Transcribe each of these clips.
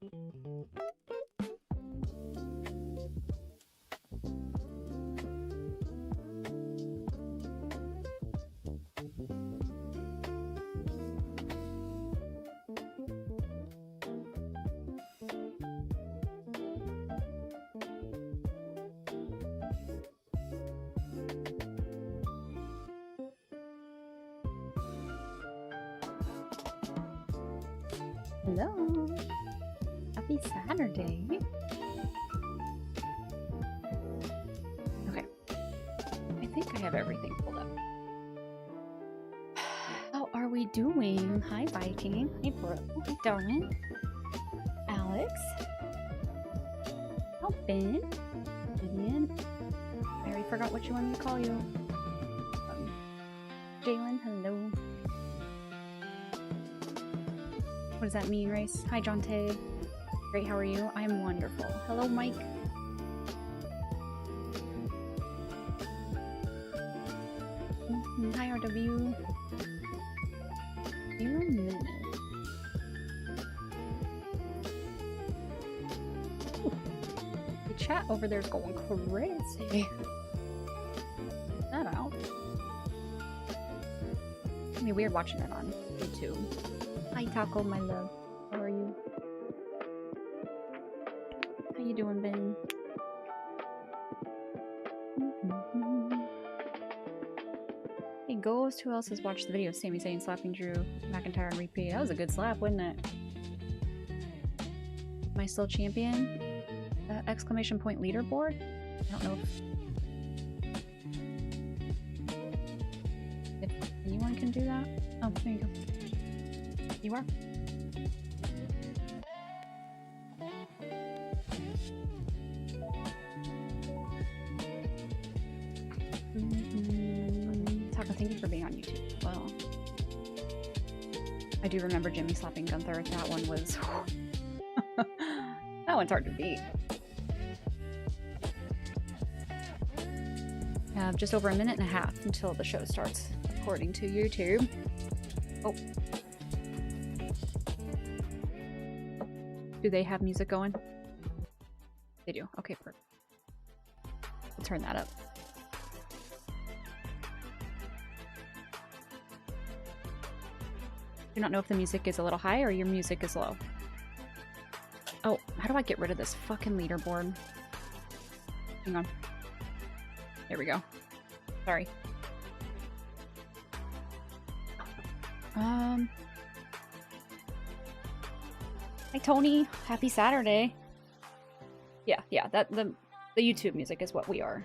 Hello. Happy Saturday. Okay. I think I have everything pulled up. How are we doing? Hi, Viking. Hey, Bro. Hi, Darwin. Alex. Oh, Ben. Vivian. I already forgot what you wanted me to call you. Jalen, hello. What does that mean, Race? Hi, Jonte. Great, how are you? I'm wonderful. Hello, Mike. Hi, RW. You minute. The chat over there is going crazy. Check that out. It'd be weird watching it on YouTube. Hi, Taco, my love. How are you? How you doing, Ben? Hey, Ghost. Who else has watched the video of Sami Zayn slapping Drew McIntyre on repeat? That was a good slap, wasn't it? Am I still champion? Exclamation point leaderboard? I don't know if anyone can do that. Oh, there you go. You are? Taco, thank you for being on YouTube as well. I do remember Jimmy slapping Gunther. That one was... that one's hard to beat. I have just over a minute and a half until the show starts, according to YouTube. Oh. Do they have music going? They do. Okay, perfect. We'll turn that up. Do not know if the music is a little high or your music is low. Oh, how do I get rid of this fucking leaderboard? Hang on. There we go. Sorry. Hi, Tony. Happy Saturday. Yeah, that the YouTube music is what we are.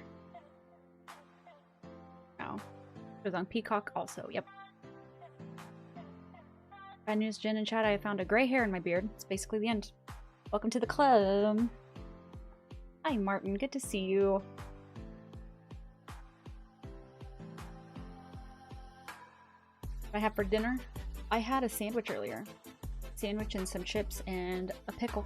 Oh. It was on Peacock also, yep. Bad news, Jen and Chad, I found a gray hair in my beard. It's basically the end. Welcome to the club. Hi, Martin. Good to see you. What I have for dinner? I had a sandwich earlier. Sandwich and some chips and a pickle.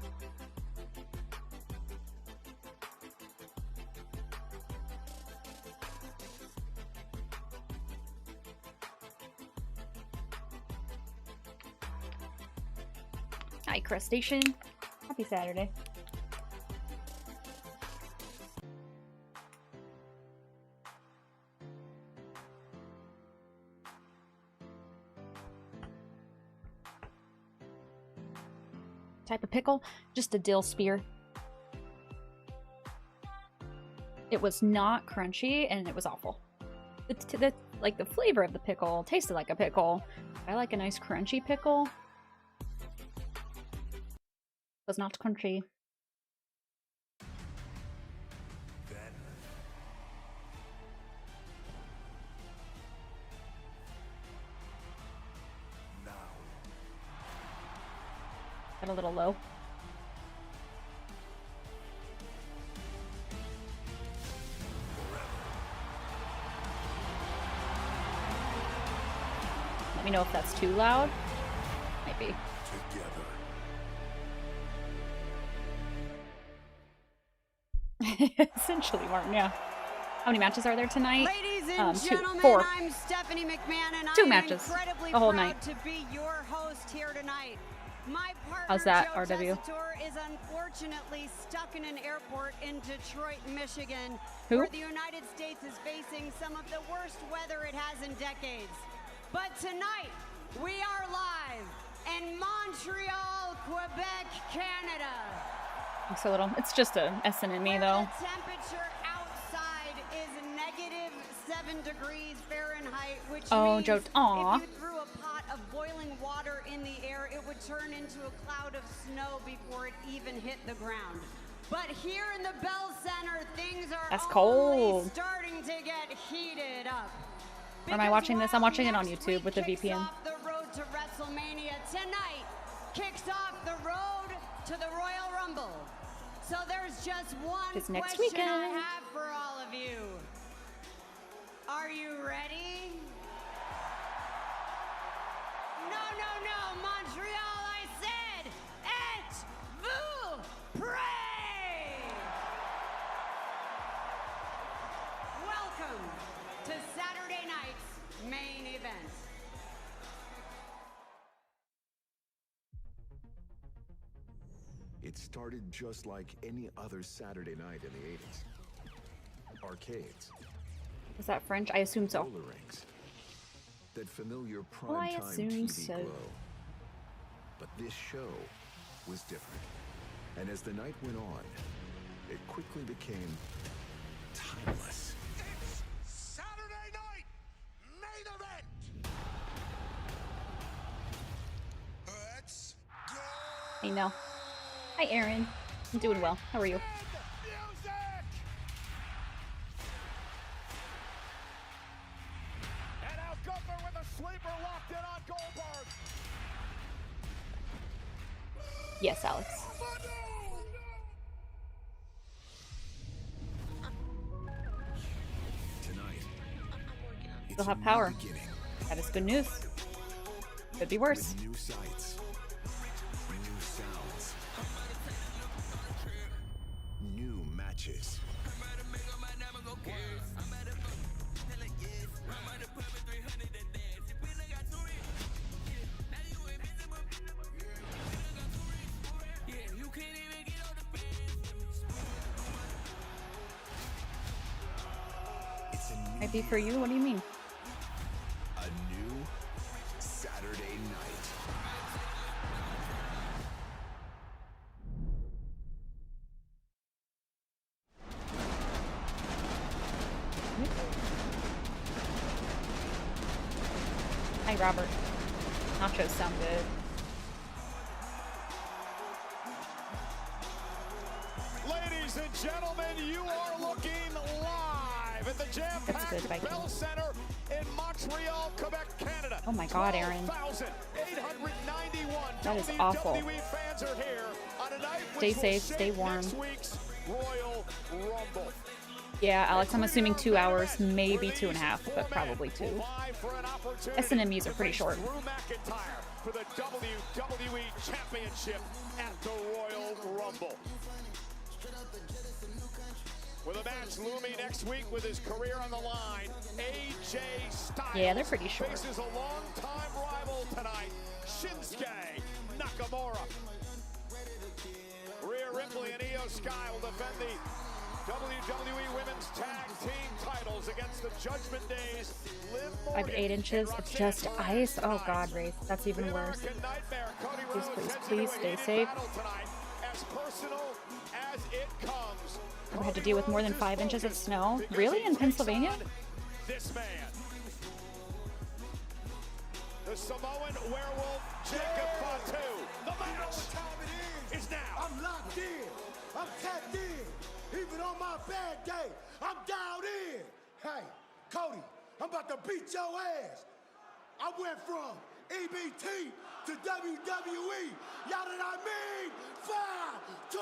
Hi, Crustacean. Happy Saturday. Type of pickle? Just a dill spear. It was not crunchy and it was awful. Like the flavor of the pickle tasted like a pickle. I like a nice crunchy pickle. It was not crunchy. Got a little low. Let me know if that's too loud. Might be. Essentially, Martin, yeah. How many matches are there tonight? Ladies and gentlemen, four. I'm Stephanie McMahon, and Two I'm matches incredibly the whole proud night. to be your host here tonight. My partner, How's that, Joe RW? Tessitore, is unfortunately stuck in an airport in Detroit, Michigan, Who? where the United States is facing some of the worst weather it has in decades. But tonight, we are live in Montreal, Quebec, Canada. Thanks a little. It's just a S in me, though. The temperature outside is -7 degrees Fahrenheit, which means Joe. Aw. if you threw a pot of boiling water in the air, it would turn into a cloud of snow before it even hit the ground. But here in the Bell Center, things are That's only cold. starting to get heated up. Where am I watching this? I'm watching it on Next YouTube week with the kicks VPN. off the road to WrestleMania. Tonight kicks off the road to the Royal Rumble. So there's just one It's next question I weekend. have for all of you. Are you ready? No, Montreal, I said, êtes-vous prêts? Welcome to Saturday night's main event. It started just like any other Saturday night in the 80s. Arcades, Is that French? I assume so. roller rinks, that familiar Well, I primetime assume TV so. glow. But this show was different. And as the night went on, it quickly became timeless. It's Saturday night main event. Let's go. Hey, Nell. Hi, Aaron. I'm doing well. How are you? Music. And now Gunther with a sleeper locked in on Goldberg. Yes, Alex. Tonight, it's Still have a new power. beginning That is good news. Could be worse. with new sights, new sounds, new matches. It's a new Might be for you. What do you mean? A new Saturday night. Hi, Robert. Nachos sound good. Ladies and gentlemen, you are looking live at the That's good, jam-packed Viking. Bell Center in Montreal, Quebec, Canada. Oh my God, Aaron. 12,891 That is WWE awful. fans are here on a night Stay which will safe, shape stay warm. next week's Royal Rumble. Yeah, Alex, I'm assuming 2 hours, maybe 2.5, but probably 2. S&Ms are pretty short. Drew McIntyre for the WWE Championship at the Royal Rumble. With a match looming next week with his career on the line, AJ Styles Yeah, they're pretty short. faces a longtime rival tonight, Shinsuke Nakamura. Rhea Ripley and Io Sky will defend the WWE Women's Tag Team titles against the Judgment Day's Liv Morgan. 5 to 8 inches. and It's just Roxanne ice. Oh Perez. God, Wraith. That's even The worse. American Nightmare, Cody Please, Rhodes, please, heads please into a stay heated safe. battle tonight, as personal as it comes. We had to Cody deal with more than Rhodes 5 is inches of focused snow. because Really? he In takes Pennsylvania? on This man. The Samoan werewolf, Jacob Fatu. The match is now. I'm locked in. I'm tapped in. Even on my bad day, I'm dialed in. Hey, Cody, I'm about to beat your ass. I went from EBT to WWE. Y'all know what I mean? 5, 2.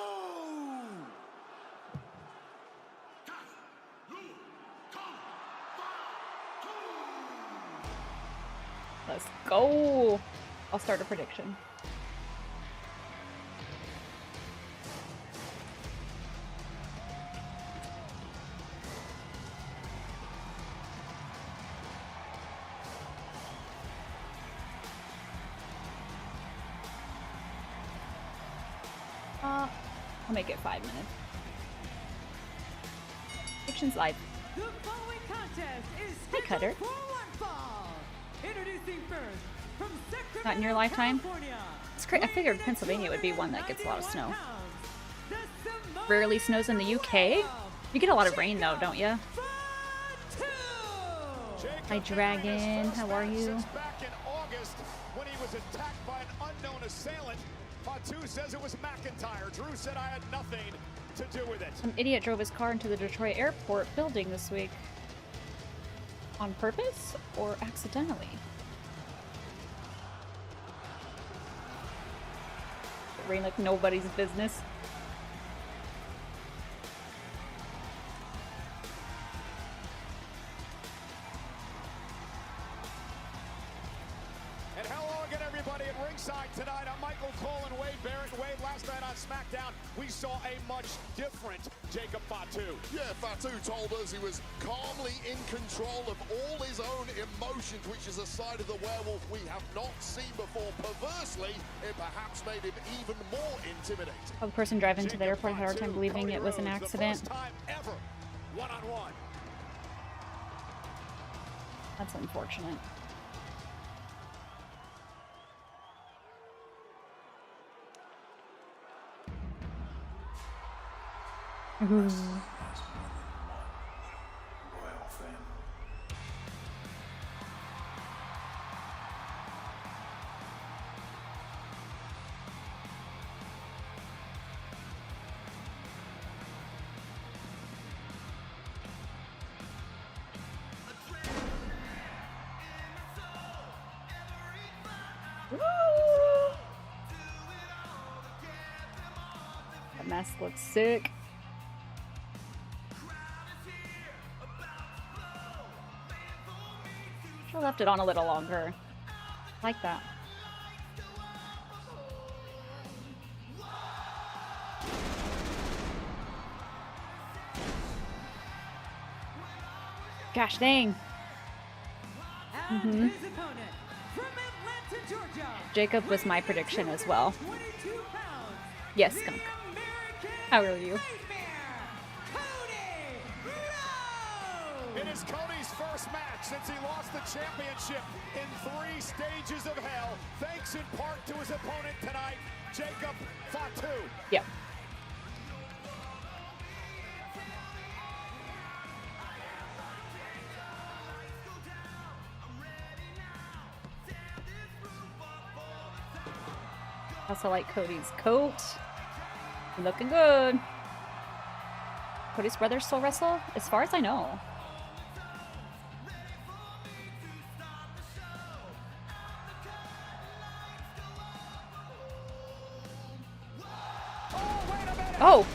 Let's go. I'll start a prediction. I'll make it 5 minutes. Fiction's live. The following contest is Hi, Cutter. for one fall. Introducing first from Sacramento, Not in your lifetime? California. It's great. I figured Pennsylvania would be one that gets a lot of snow. 91 pounds, the Samoan Rarely snows in the UK. You get a lot of rain though, don't you? Fatu. Hi, Dragon. How are you? Since back in August, when he was attacked by an unknown assailant, Fatu says it was McIntyre. Drew said I had nothing to do with it. Some idiot drove his car into the Detroit airport building this week. On purpose or accidentally? It rained like nobody's business. And hello again, everybody, at ringside tonight. I'm Michael Cole and Wade Barrett. Wade, last night on SmackDown, we saw a much different Jacob Fatu. Yeah, Fatu told us he was calmly in control of all his own emotions, which is a side of the werewolf we have not seen before. Perversely, it perhaps made him even more intimidating. The person driving to the airport had a hard time believing it was an accident. The first time ever, one-on-one. That's unfortunate. That mask looks sick. I left it on a little longer. Like that. Gosh dang. And his opponent from Atlanta, Georgia. Jacob was my prediction as well. 22 pounds. Yes, the Skunk. American How are you? Nightmare, Cody Rhodes. It is Cody's first match since he lost the championship in 3 stages of hell, thanks in part to his opponent tonight, Jacob Fatu. Yep. Also like Cody's coat. Looking good. Cody's brothers still wrestle? As far as I know. Oh!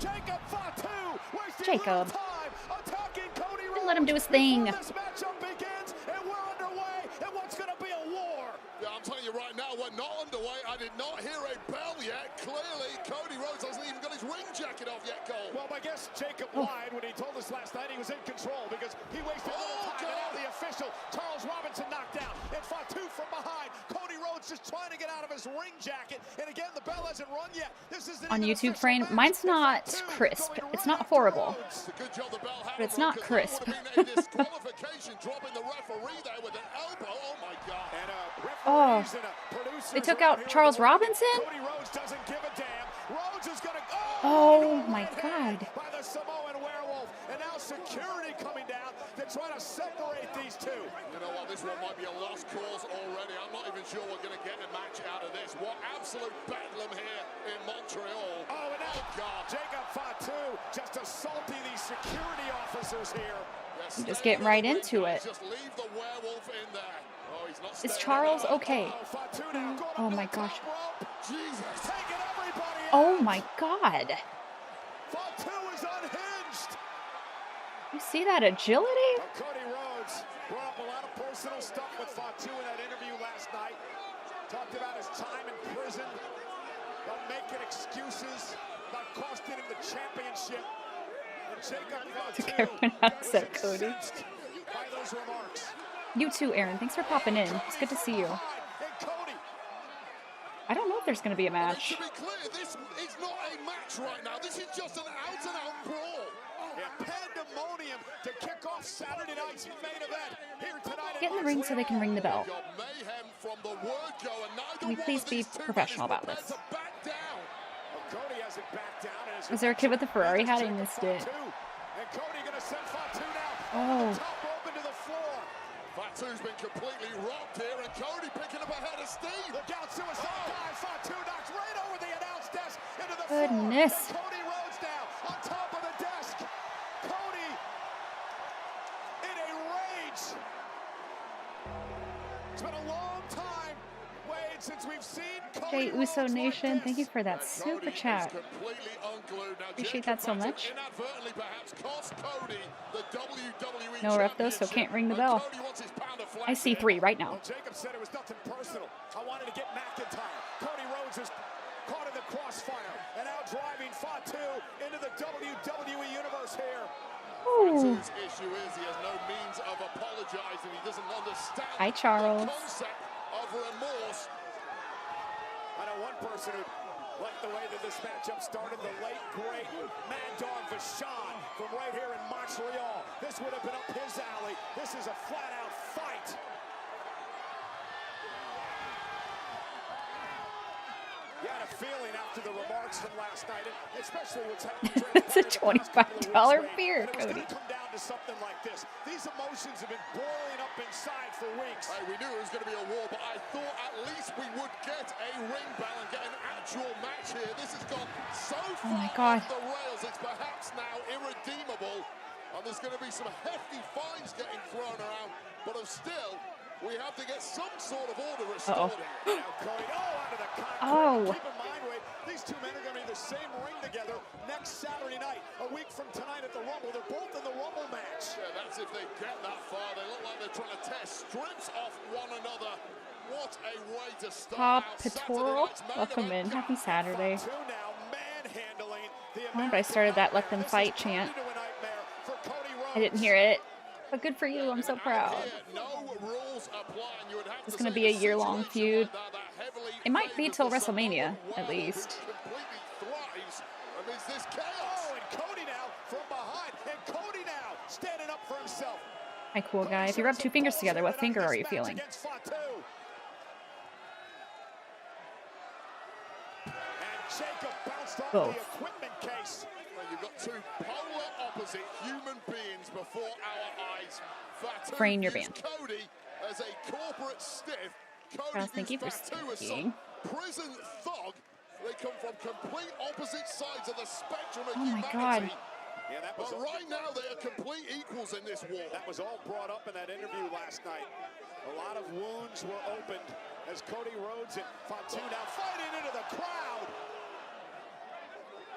Jacob Fatu wasting Jacob. no time attacking Cody Rhodes. Let him do his thing. Before this matchup begins, and we're underway, and what's going to be a war. Yeah, I'm telling you right now, we're not underway. I did not hear a bell yet. Clearly, Cody Rhodes hasn't even got his ring jacket off yet, Cole. Well, I guess Jacob lied when he told us last night he was in control because he wasted little time. And now the official, Charles Robinson, knocked down. And Fatu from behind. Cody Rhodes just trying to get out of his ring jacket. And again, the bell hasn't run yet. This isn't On even YouTube official frame, match. mine's not Fatu crisp. going It's right not after horrible. Rhodes. Good job the bell had But it's him, not 'cause crisp. that would have been a disqualification, dropping the referee there with an elbow. Oh my God. And Oh. referees and producers They took around out here Charles at the moment. Robinson? Cody Rhodes doesn't give a damn. Rhodes is going to go. Oh my God. By the Samoan werewolf. And now security coming down to try to separate these two. You know what, this one might be a lost cause already. I'm not even sure we're going to get a match out of this. What absolute bedlam here in Montreal. Oh, and now God. Jacob Fatu just assaulting these security officers here. Yes, I'm just stay getting on the right ring, into guys. it. Just leave the werewolf in there. Oh, he's not Is staying Charles there. okay? Oh, Fatu now going Oh up to my the top gosh. rope. Jesus. Taking everybody Oh out. my God. Fatu is unhinged. You see that agility? Cody Rhodes brought up a lot of personal stuff with Fatu in that interview last night. Talked about his time in prison, about making excuses, about costing him the championship. And Jacob Fatu Everyone else said is Cody. incensed by those remarks. You too, Aaron. Thanks for popping in. It's good to see you. And Cody I don't know if there's going to be a match. To be clear, this is not a match right now. This is just an out-and-out brawl. Yeah, pandemonium to kick off Saturday night's main event here tonight. Get in the ring so they can ring the bell. Mayhem from the word go, and Can we please be professional about this? Cody hasn't backed down. Was there a kid with a Ferrari hat? I missed it. And Cody gonna send Fatu now. Oh. Top rope into the floor. Fatu's been completely rocked here, and Cody picking up ahead of Steve. Look out, suicide dive. Fatu knocks right over the announce desk into the Goodness. floor. Cody Rhodes now on top of the desk. Cody in a rage. It's been a long time, Wade, since we've seen Cody Jay Uso Rhodes Nation, like thank you this. for that super chat. Appreciate that so much. No ref though, so can't ring the bell. I see 3 right now. Well, Jacob said it was nothing personal. I wanted to get McIntyre. Cody Rhodes is caught in the crossfire and now driving Fatu into the WWE Universe here. Ooh. Fatu's issue is he has no means of apologizing. He doesn't understand Hi, Charles. the concept of remorse. I know one person who liked the way that this matchup started, the late, great Mad Dog Vachon from right here in Montreal. This would have been up his alley. This is a flat-out fight. You had a feeling after the remarks from last night, especially what's happening. It's a $25 beer, Cody. It was Cody. going to come down to something like this. These emotions have been boiling up inside for weeks. Hey, we knew it was going to be a war, but I thought at least we would get a ring bell and get an actual match here. This has gone so far my God. off the rails, it's perhaps now irredeemable. And there's going to be some hefty fines getting thrown around, but still, we have to get some sort of order restored. Now Cody, out of the concrete. Oh. Keep in mind, Wade, these two men are going to be in the same ring together next Saturday night. A week from tonight at the Rumble. They're both in the Rumble match. Yeah, that's if they get that far. They look like they're trying to tear strips off one another. What a way to start out Patorral, Saturday night's main welcome in. event. Happy Saturday. Two now manhandling the I wonder if I started that Let Them Fight chant. I didn't hear it, but good for you. I'm so proud. It's going to be a year-long feud. It might be till WrestleMania, at least. Oh, and Cody now from behind, and Cody now standing up for himself. Hi, cool guy. If you rub 2 fingers together, what finger are you feeling? Both. Well, you've got 2 polar opposite human beings before our eyes. Fatu Fraying your views band. Cody as a corporate stiff. Cody Charles, thank you views for Fatu as some speaking. prison thug. They come from complete opposite sides of the spectrum of Oh my humanity. God. Yeah, that was But right now they are complete equals in this war. That was all brought up in that interview last night. A lot of wounds were opened as Cody Rhodes and Fatu now fighting into the crowd.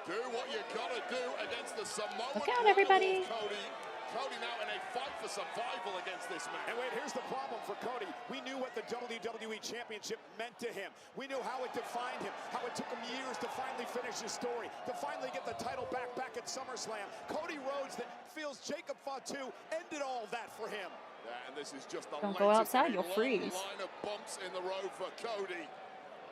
Do what you gotta do against the Samoan. Look out, everybody. Cody now in a fight for survival against this man. And wait, here's the problem for Cody. We knew what the WWE Championship meant to him. We knew how it defined him, how it took him years to finally finish his story, to finally get the title back at SummerSlam. Cody Rhodes that feels Jacob Fatu ended all of that for him. Yeah, and this is just the Don't go latest outside, in a you'll long freeze. line of bumps in the road for Cody,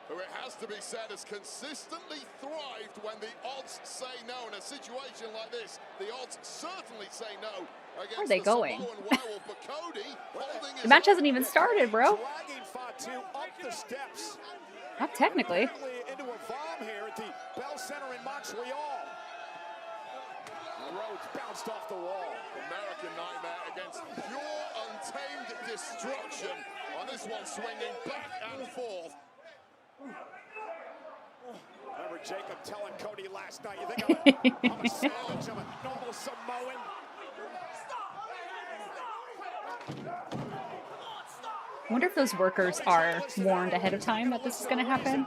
who it has to be said has consistently thrived when the odds say no. In a situation like this, the odds certainly say no against Where are they the going? Samoan werewolf. But Cody holding his The match hasn't even started, bro. Dragging Fatu up the steps. Not technically. Apparently into a bomb here at the Bell Center in Montreal. Rhodes bounced off the wall. American Nightmare against pure untamed destruction. On this one, swinging back and forth. Remember Jacob telling Cody last night, you think I'm a savage, I'm a normal Samoan. I wonder if those workers are warned ahead of time that this is going to happen.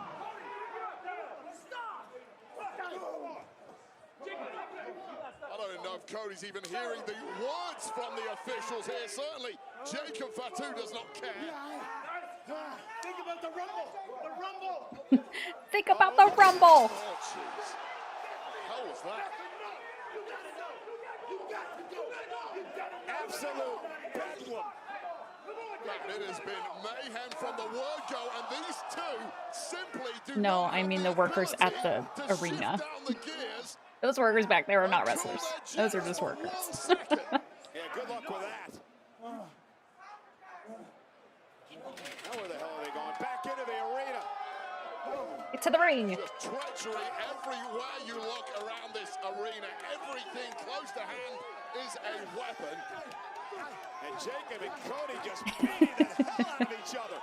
I don't even know if Cody's even hearing the words from the officials here. Certainly, Jacob Fatu does not care. Think about the Rumble. The Rumble. Think about the Rumble. Oh, jeez. How was that? Absolute bedlam. And it has been mayhem from the word go, and these two simply No, I mean the workers at the arena. Those workers back there are not wrestlers. Those are just workers. Yeah, good luck with that. Now where the hell are they going? Back into the arena. Get to the ring. Just treachery everywhere you look around this arena. Everything close to hand is a weapon. And Jacob and Cody just beating the hell out of each other.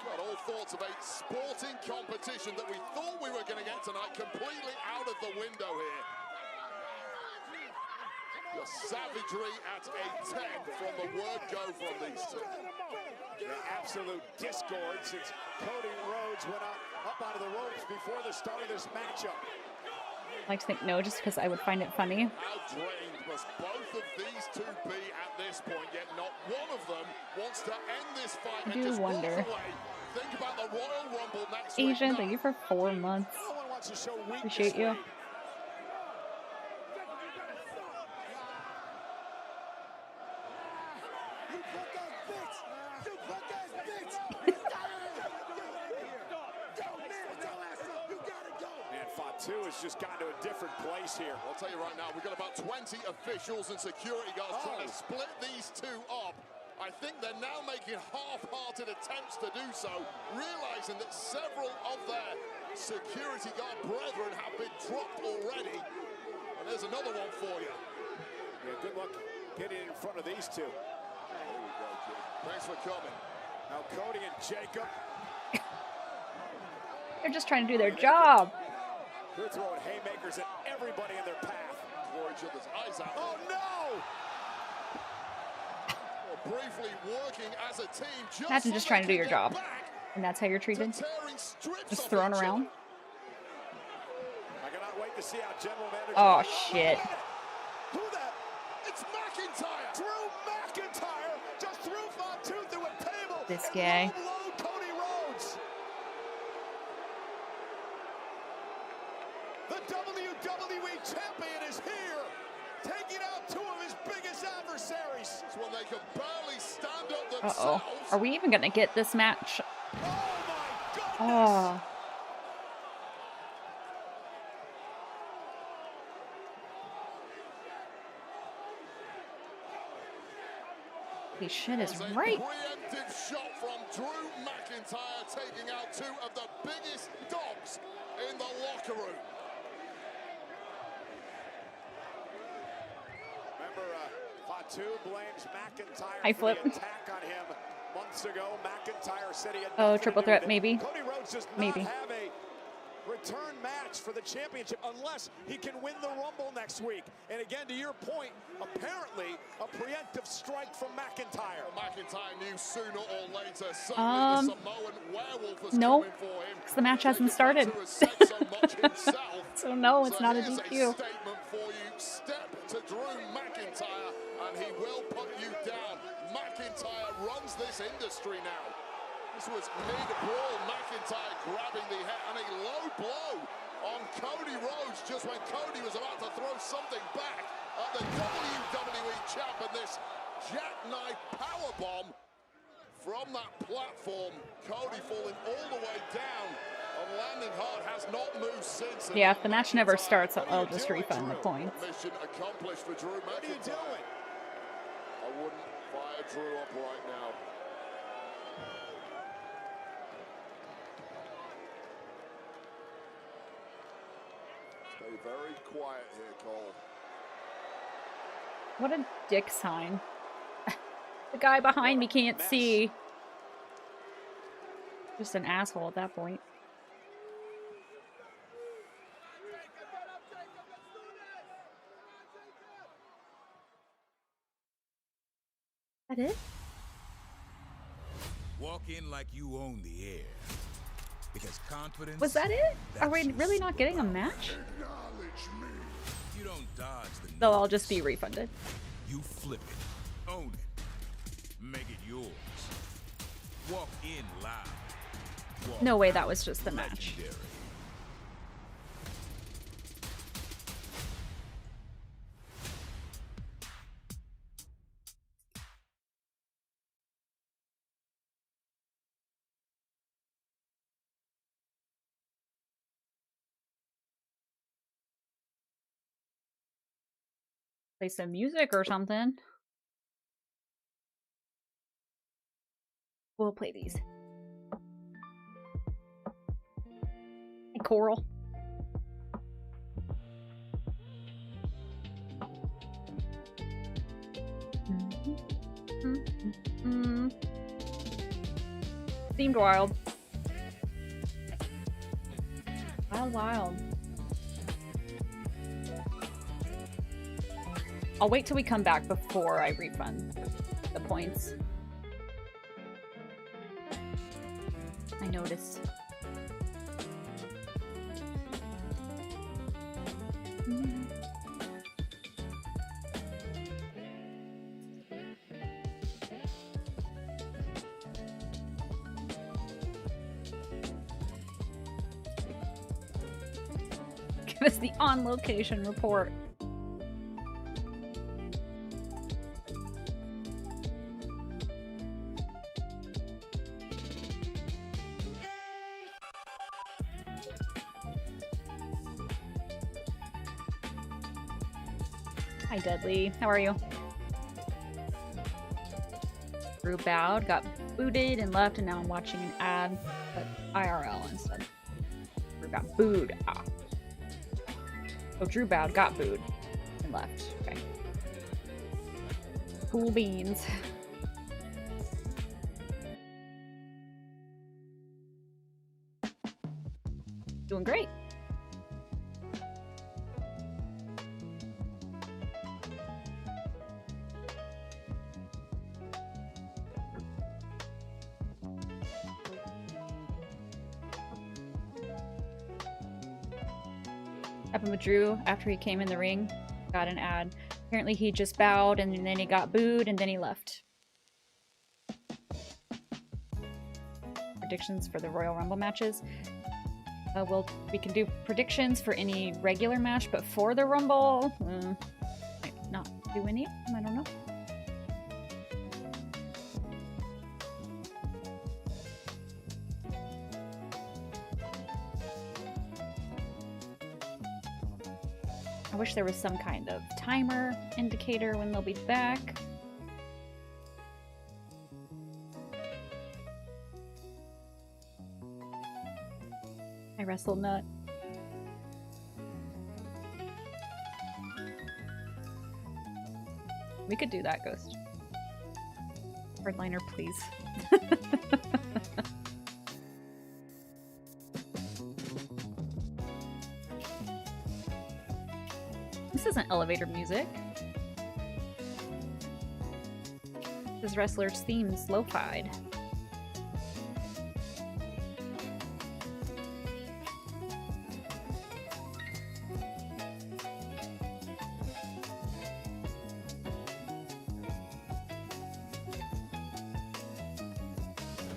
Got all thoughts of a sporting competition that we thought we were going to get tonight completely out of the window here. The savagery at a 10 from the word go from these two. The absolute discord since Cody Rhodes went up onto the ropes before the start of this matchup. I like to think no, just because I would find it funny. How drained must both of these two be at this point, yet not one of them wants to end this fight I and do just wonder. walk away. Think about the Royal Rumble next Asian, week. thank you for 4 months. No one wants to show weakness. Appreciate you. And Fatu has just gotten to a different place here. I'll tell you right now, we've got about 20 officials and security guards trying to split these two up. I think they're now making half-hearted attempts to do so, realizing that several of their security guard brethren have been dropped already. And there's another one for you. Yeah, good luck getting in front of these two. There we go, kid. Thanks for coming. Now Cody and Jacob. They're just trying to do their job. They're throwing haymakers at everybody in their path. Before each other's eyes out. Oh no! Well, briefly working as a team. Imagine just trying to do your job. And that's how you're treated? Just thrown around? I cannot wait to see how General Manager... Oh, shit. Who that? It's McIntyre! Drew McIntyre just threw Fatu through a table. This guy. Low Cody Rhodes. The WWE champion is here, taking out two of his biggest adversaries. It's when they can barely stand up themselves. Uh-oh. Are we even going to get this match? Oh my goodness! Oh. Holy shit is right. Preemptive shot from Drew McIntyre, taking out two of the biggest dogs in the locker room. Remember, Fatu blames McIntyre High for flip. the attack on him months ago. McIntyre said he had Oh, nothing triple to do with threat, it. maybe. Cody Rhodes does not Maybe. have a return match for the championship unless he can win the Rumble next week. And again, to your point, apparently a preemptive strike from McIntyre. McIntyre knew sooner or later something the Samoan werewolf was no, coming for him. because the match hasn't started. So no, it's not a here's DQ. A statement for you. Step to Drew McIntyre and he will put you down. McIntyre runs this industry now. This was mid-brawl, McIntyre grabbing the head and a low blow on Cody Rhodes just when Cody was about to throw something back at the WWE champ, and this jackknife powerbomb from that platform. Cody falling all the way down and landing hard, has not moved since. Yeah, if the match never starts, I'll just refund the points. Mission accomplished for Drew McIntyre. What are you doing? I wouldn't fire Drew up right now. Stay very quiet here, Cole. What a dick sign. The guy behind me can't see. Just an asshole at that point. That it? Walk in like you own the air. Because confidence... Was that it? Are we really not getting a match? You don't dodge the They'll all noise. just be refunded. You flip it. Own it. Make it yours. Walk in loud. Walk No way that was just the match. legendary. Play some music or something. We'll play these. Hey, Coral. Seemed wild. Wild. I'll wait till we come back before I refund the points. I noticed. Give us the on-location report. Hi, Deadly. How are you? Drew bowed, got booted and left, and now I'm watching an ad, but IRL instead. Drew got booed. Ah. Oh, Drew bowed, got booed, and left. Okay. Cool beans. Doing great. Happened with Drew after he came in the ring. Got an ad. Apparently he just bowed and then he got booed and then he left. Predictions for the Royal Rumble matches. We can do predictions for any regular match, but for the Rumble, might not do any. I don't know. I wish there was some kind of timer indicator when they'll be back. I wrestled nut. We could do that, Ghost. Hardliner, please. This isn't elevator music. This wrestler's theme's lo-fied.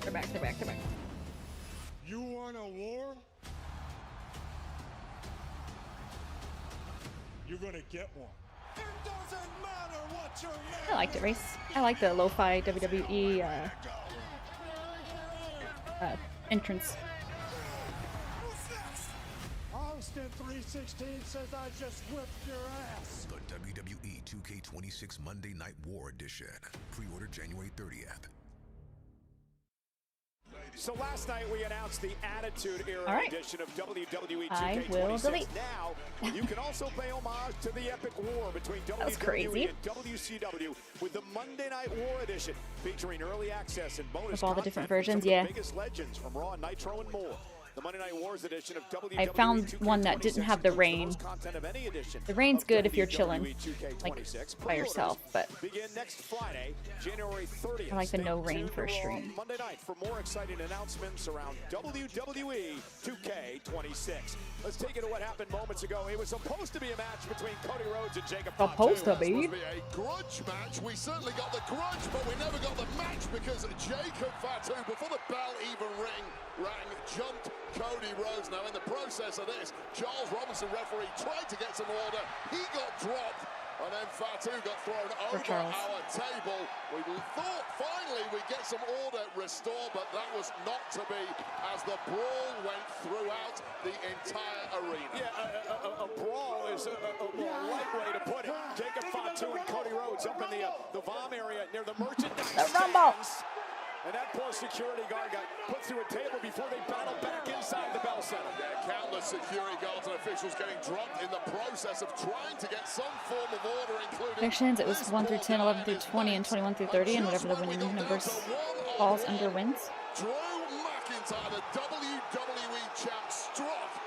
They're back. You want a war? You're gonna get one. It doesn't matter what your name. I liked it, Race. I like the lo-fi WWE entrance. Austin 316 says I just whipped your ass. The WWE 2K26 Monday Night War Edition. Pre-order January 30th. So last night we announced the Attitude Era edition of WWE 2K26. I will delete. Now you can also pay homage to the epic war between WWE and WCW with the Monday Night War edition, featuring early access and bonus with all the different content versions. from some Yeah. of the biggest legends from Raw, Nitro, and more. The Monday Night Wars edition of WWE I found one that didn't have the rain. The rain's good if you're chilling, like by yourself, but begin next Friday, January 30th. I like the no Stay rain tuned for a to Raw stream. Monday night for more exciting announcements around WWE 2K26. Let's take it to what happened moments ago. It was supposed to be a match between Cody Rhodes and Jacob Fatu. Supposed to be. Supposed to be a grudge match. We certainly got the grudge, but we never got the match because Jacob Fatu, before the bell even rang, jumped Cody Rhodes. Now in the process of this, Charles Robinson, referee, tried to get some order. He got dropped. And then Fatu got thrown over Charles. our table. We thought finally we'd get some order restored, but that was not to be as the brawl went throughout the entire arena. Yeah, a brawl is a light way to put it. Jacob Fatu and Cody Rhodes up in the VOM area near the merchandise The Rumble. stands. And that poor security guard got put through a table before they battled back inside the Bell Center. Yeah, countless security guards and officials getting dropped in the process of trying to get some form of order, including... Predictions, it was 1 through 10, 11 through 20, and 21 through 30, and whatever the winning numbers falls under wins. Drew McIntyre, the WWE champ, struck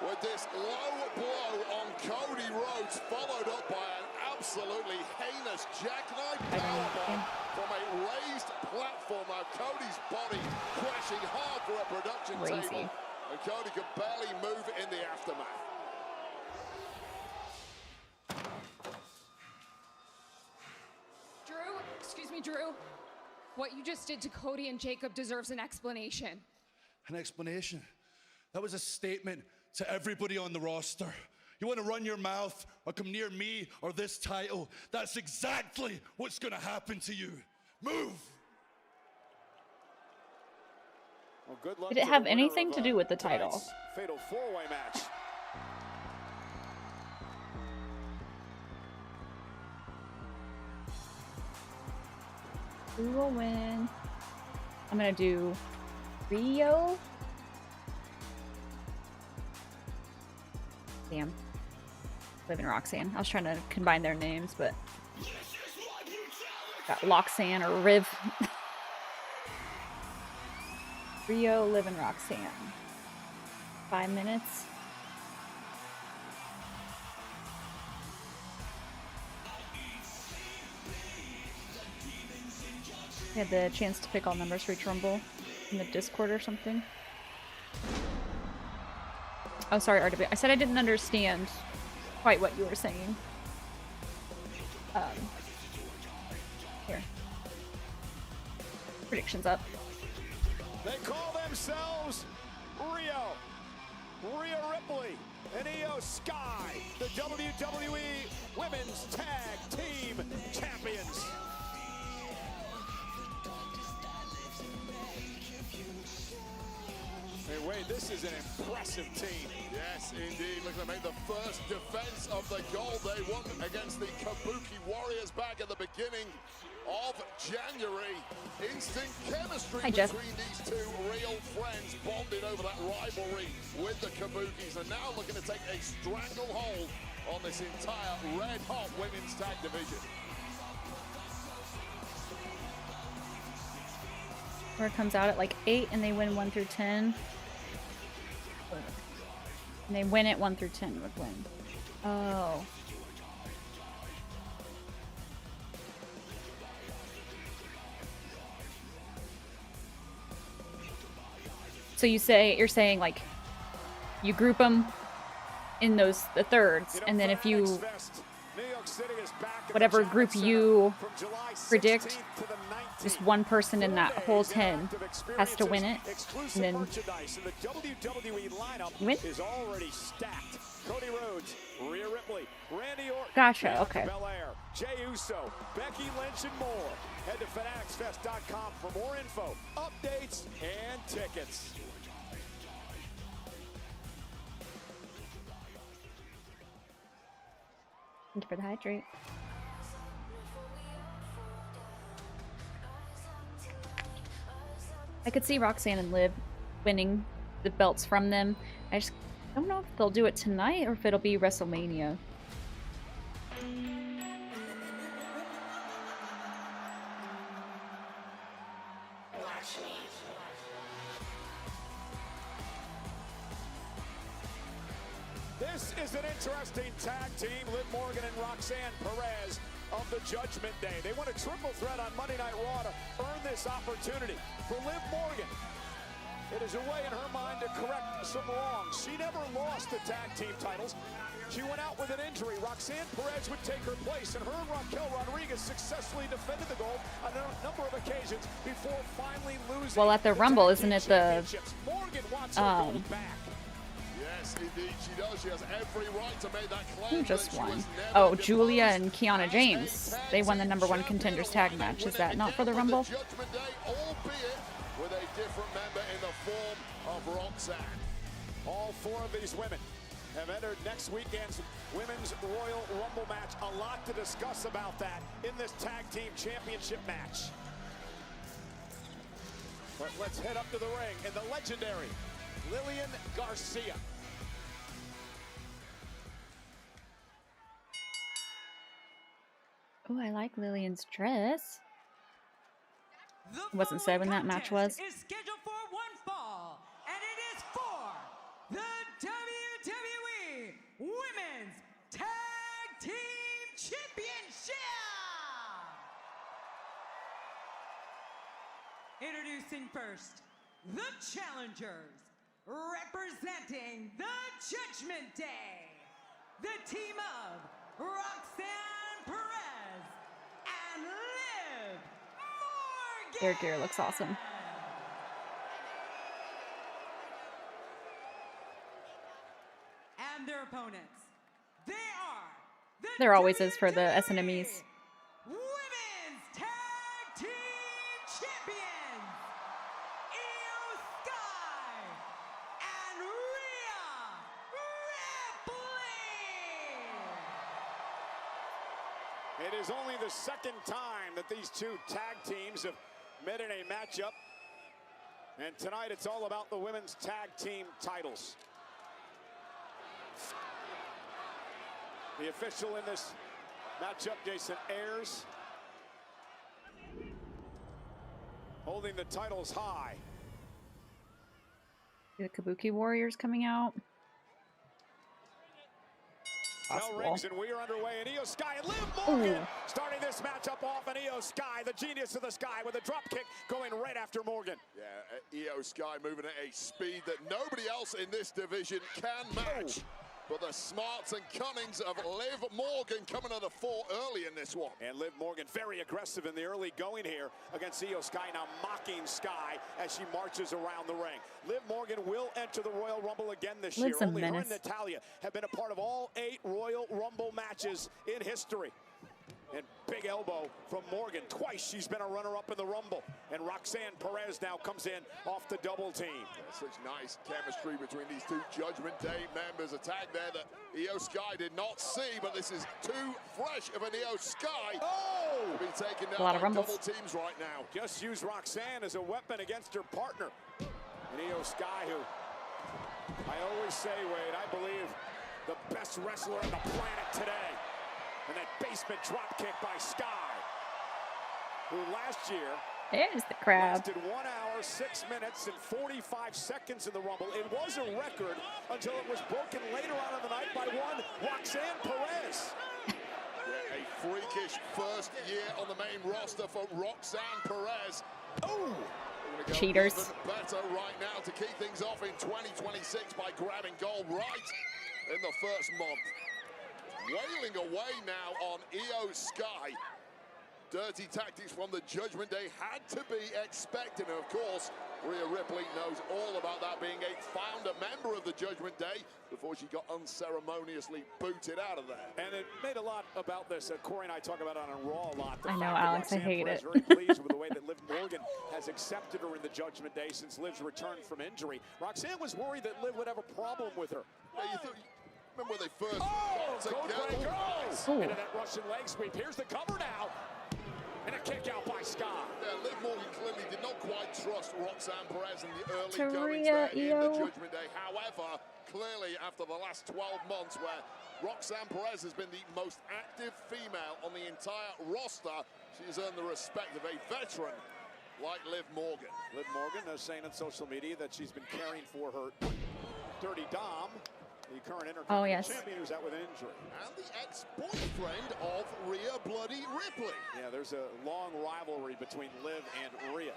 with this low blow on Cody Rhodes, followed up by an absolutely heinous jackknife powerbomb from a raised platform. Now Cody's body crashing hard for a production table, and Cody could barely move in the aftermath. Drew, what you just did to Cody and Jacob deserves an explanation. An explanation? That was a statement to everybody on the roster. You want to run your mouth or come near me or this title, that's exactly what's going to happen to you. Move! Well, good luck Did it to have the winner anything of, to do with the tonight's title? Fatal four-way match. Who will win? I'm gonna do Rio. Damn. Liv and Roxanne. I was trying to combine their names, but got Loxanne or Riv. Rio, Liv and Roxanne. 5 minutes. I had the chance to pick all numbers for each Rumble in the Discord or something. Oh, sorry, RW. I said I didn't understand quite what you were saying. Here. Predictions up. They call themselves Rhea Ripley and Io Sky, the WWE Women's Tag Team Champions. Hey, Wade, this is an impressive team. Yes, indeed. Looking to make the first defense of the gold they won against the Kabuki Warriors back at the beginning of January. Instant chemistry between these two real friends, bonded over that rivalry with the Kabukis, and now looking to take a stranglehold on this entire red-hot women's tag division. Where it comes out at like 8 and they win 1 through 10. And they win it 1 through 10 would win. Oh. So you're saying like you group them in the thirds, and then if you whatever group you predict, just one person in that whole 10 has to win it, and then you win. Cody Rhodes, Rhea Ripley, Randy Orton, Gotcha. Okay. Belair, Jey Uso, Becky Lynch, and more. Head to fanaticsfest.com for more info, updates, and tickets. Thank you for the hydrate. I could see Roxanne and Liv winning the belts from them. I just don't know if they'll do it tonight or if it'll be WrestleMania. This is an interesting tag team. Liv Morgan and Roxanne Perez of the Judgment Day. They won a triple threat on Monday Night Raw to earn this opportunity. For Liv Morgan, it is a way in her mind to correct some wrongs. She never lost the tag team titles. She went out with an injury. Roxanne Perez would take her place, and her and Raquel Rodriguez successfully defended the gold on a number of occasions before finally losing. Well, at the Rumble, isn't it the Morgan wants her gold back. indeed she does. She has every right to make that claim. Who just that she won? was never Oh, deposed Julia and Kiana as a James. tag They won the team #1 champion contenders tag along match. Is with that not for the down Rumble? with the Judgment Day, albeit with a different member in the form of Roxanne. All 4 of these women have entered next weekend's Women's Royal Rumble match. A lot to discuss about that in this tag team championship match. But let's head up to the ring in the legendary Lillian Garcia. Oh, I like Lillian's dress. It wasn't said when that match was. Is scheduled for one fall, and it is for the WWE Women's Tag Team Championship. Introducing first, the challengers, representing the Judgment Day, the team of Roxanne Perez and Liv Morgan. Their gear looks awesome. And their opponents, they are the There always is for the SNMEs. Women's Tag Team Champions, Io Sky and Rhea Ripley. It is only the second time that these 2 tag teams have met in a matchup. And tonight it's all about the women's tag team titles. The official in this matchup, Jason Ayers, holding the titles high. The Kabuki Warriors coming out. Bell Possible. rings and we are underway, and Io Sky and Liv Morgan Ooh. starting this matchup off, and Io Sky, the genius of the Sky, with a drop kick going right after Morgan. Yeah, Io Sky moving at a speed that nobody else in this division can match. But the smarts and cunnings of Liv Morgan coming to the fore early in this one. And Liv Morgan very aggressive in the early going here against Io Sky, now mocking Sky as she marches around the ring. Liv Morgan will enter the Royal Rumble again this Liv's year. a Only her menace. and Natalya have been a part of all 8 Royal Rumble matches in history. And big elbow from Morgan. Twice she's been a runner-up in the Rumble. And Roxanne Perez now comes in off the double team. Yeah, such nice chemistry between these 2 Judgment Day members. A tag there that Io Sky did not see, but this is too fresh of an Io Sky. Oh! To be taken A down lot of by rumbles. double teams right now. Just use Roxanne as a weapon against her partner. And Io Sky, who I always say, Wade, I believe the best wrestler on the planet today. And that basement drop kick by Sky, who last year There's the crab. lasted 1 hour, 6 minutes, and 45 seconds in the Rumble. It was a record until it was broken later on in the night by one Roxanne Perez. Yeah, a freakish first year on the main roster for Roxanne Perez. Oh! Go Cheaters. even better right now to kick things off in 2026 by grabbing gold right in the first month. Wailing away now on Io Sky. Dirty tactics from the Judgment Day had to be expected. And of course, Rhea Ripley knows all about that, being a founder member of the Judgment Day before she got unceremoniously booted out of there. And it made a lot about this. Corey and I talk about it on Raw a lot. The I know, fact that Alex, I Roxanne hate Perez it. Very pleased with the way that Liv Morgan has accepted her in the Judgment Day since Liv's return from injury. Roxanne was worried that Liv would have a problem with her. Yeah, you thought, remember when they first Oh, got Code together? goes Ooh. into that Russian leg sweep. Here's the cover now. And a kick out by Sky. Yeah, Liv Morgan clearly did not quite trust Roxanne Perez in the early To goings Rhea, there in the Io. Judgment Day. However, clearly after the last 12 months where Roxanne Perez has been the most active female on the entire roster, she has earned the respect of a veteran like Liv Morgan. Liv Morgan is saying on social media that she's been caring for her Dirty Dom, the current Intercontinental Champion who's out with an injury. And the ex-boyfriend of Rhea Bloody Ripley. Yeah, there's a long rivalry between Liv and Rhea.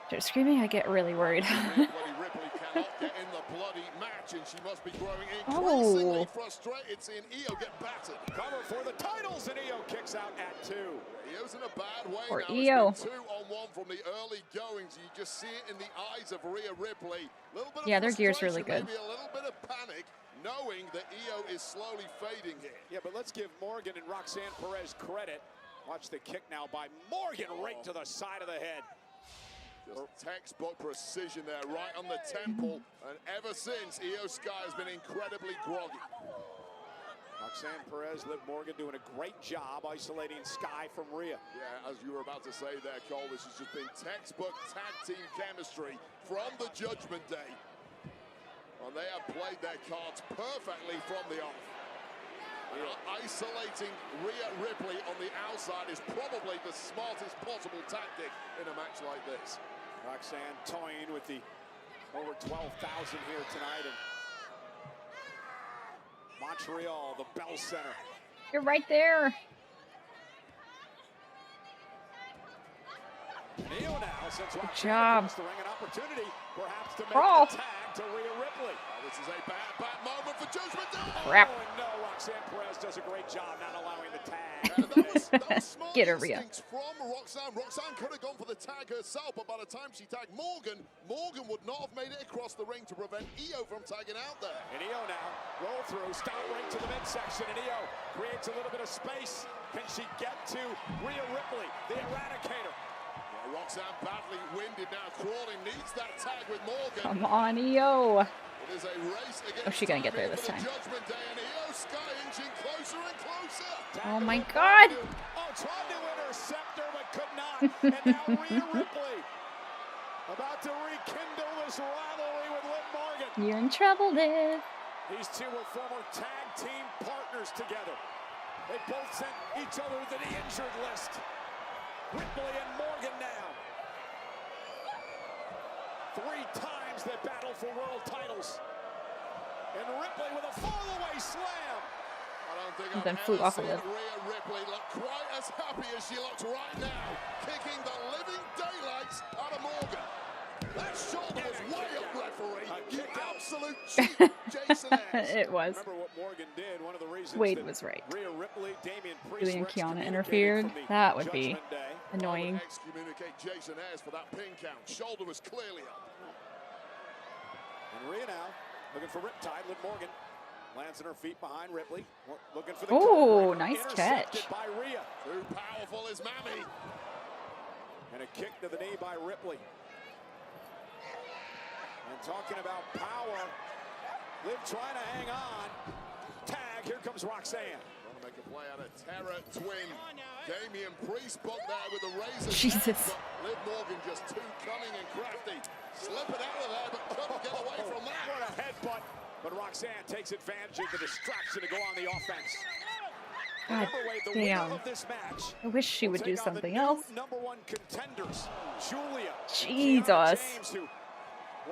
They're screaming, I get really worried. Rhea Bloody Ripley can not getting the bloody match, and she must be growing increasingly frustrated seeing Io get battered. Cover for the titles, and Io kicks out at 2. Io's in a bad way Or now. Io. It's been 2-on-1 from the early goings. You just see it in the eyes of Rhea Ripley. Little bit Yeah, of their gear's really frustration, good. Maybe a little bit of panic, knowing that Io is slowly fading here. Yeah, but let's give Morgan and Roxanne Perez credit. Watch the kick now by Morgan right to the side of the head. Just textbook precision there, right on the temple. And ever since, Io Sky has been incredibly groggy. Roxanne Perez, Liv Morgan doing a great job isolating Sky from Rhea. Yeah, as you were about to say there, Cole, this has just been textbook tag team chemistry from the Judgment Day. And they have played their cards perfectly from the off. Isolating Rhea Ripley on the outside is probably the smartest possible tactic in a match like this. Roxanne toying with the over 12,000 here tonight in Montreal, the Bell Center. You're right there. Io now, since Good job. the ring, an opportunity perhaps to make Crawl. the tag to Rhea Ripley. This is a bad moment for Judgment Day. Crap. Oh, and no, Roxanne Perez does a great job not allowing the tag. That was smart Get her, Rhea. instincts from Roxanne. Roxanne could have gone for the tag herself, but by the time she tagged Morgan, Morgan would not have made it across the ring to prevent Io from tagging out there. And Io now, roll through, stop right to the midsection, and Io creates a little bit of space. Can she get to Rhea Ripley, the Eradicator? Yeah, Roxanne badly winded now, crawling, needs that tag with Morgan. Come on, Io. It is a race against Oh, she gonna get there this for the time. Judgment Day, and Io Sky inching closer and closer. Oh my God. Oh, tried to intercept her, but could not. And now Rhea Ripley about to rekindle this rivalry with Liv Morgan. You're in trouble, Liv. These two were former tag team partners together. They both sent each other to the injured list. Ripley and Morgan now. 3 times they battled for world titles. And Ripley with a fall-away slam. I don't think And I've then ever flew off seen of it. Rhea Ripley look quite as happy as she looks right now, kicking the living daylights out of Morgan. That shoulder was way up, referee. You absolute cheat, Jason Ayres. It was. Remember what Morgan did. One of the reasons Wade that was right. Rhea Ripley, Damian Priest Julie and were Kiana excommunicated interfered. from the That would be Judgment Day. annoying. I would excommunicate Jason Ayres for that pin count. Shoulder was clearly up. And Rhea now looking for Riptide. Liv Morgan lands on her feet behind Ripley. Looking for the Oh, codebreaker. nice Intercepted catch. by Rhea. Too powerful is Mammy. And a kick to the knee by Ripley. And talking about power, Liv trying to hang on. Tag, here comes Roxanne. Trying to make a play out of Terra Twin. Damian Priest booked there with a razor. Jesus. But Liv Morgan just too cunning and crafty. Slipping out of there, but couldn't get away from that. What a headbutt. But Roxanne takes advantage of the distraction to go on the offense. God The damn. winner of this match I wish she will would do take on the something new else. #1 contenders, Julia. and Jesus. Kiana James, who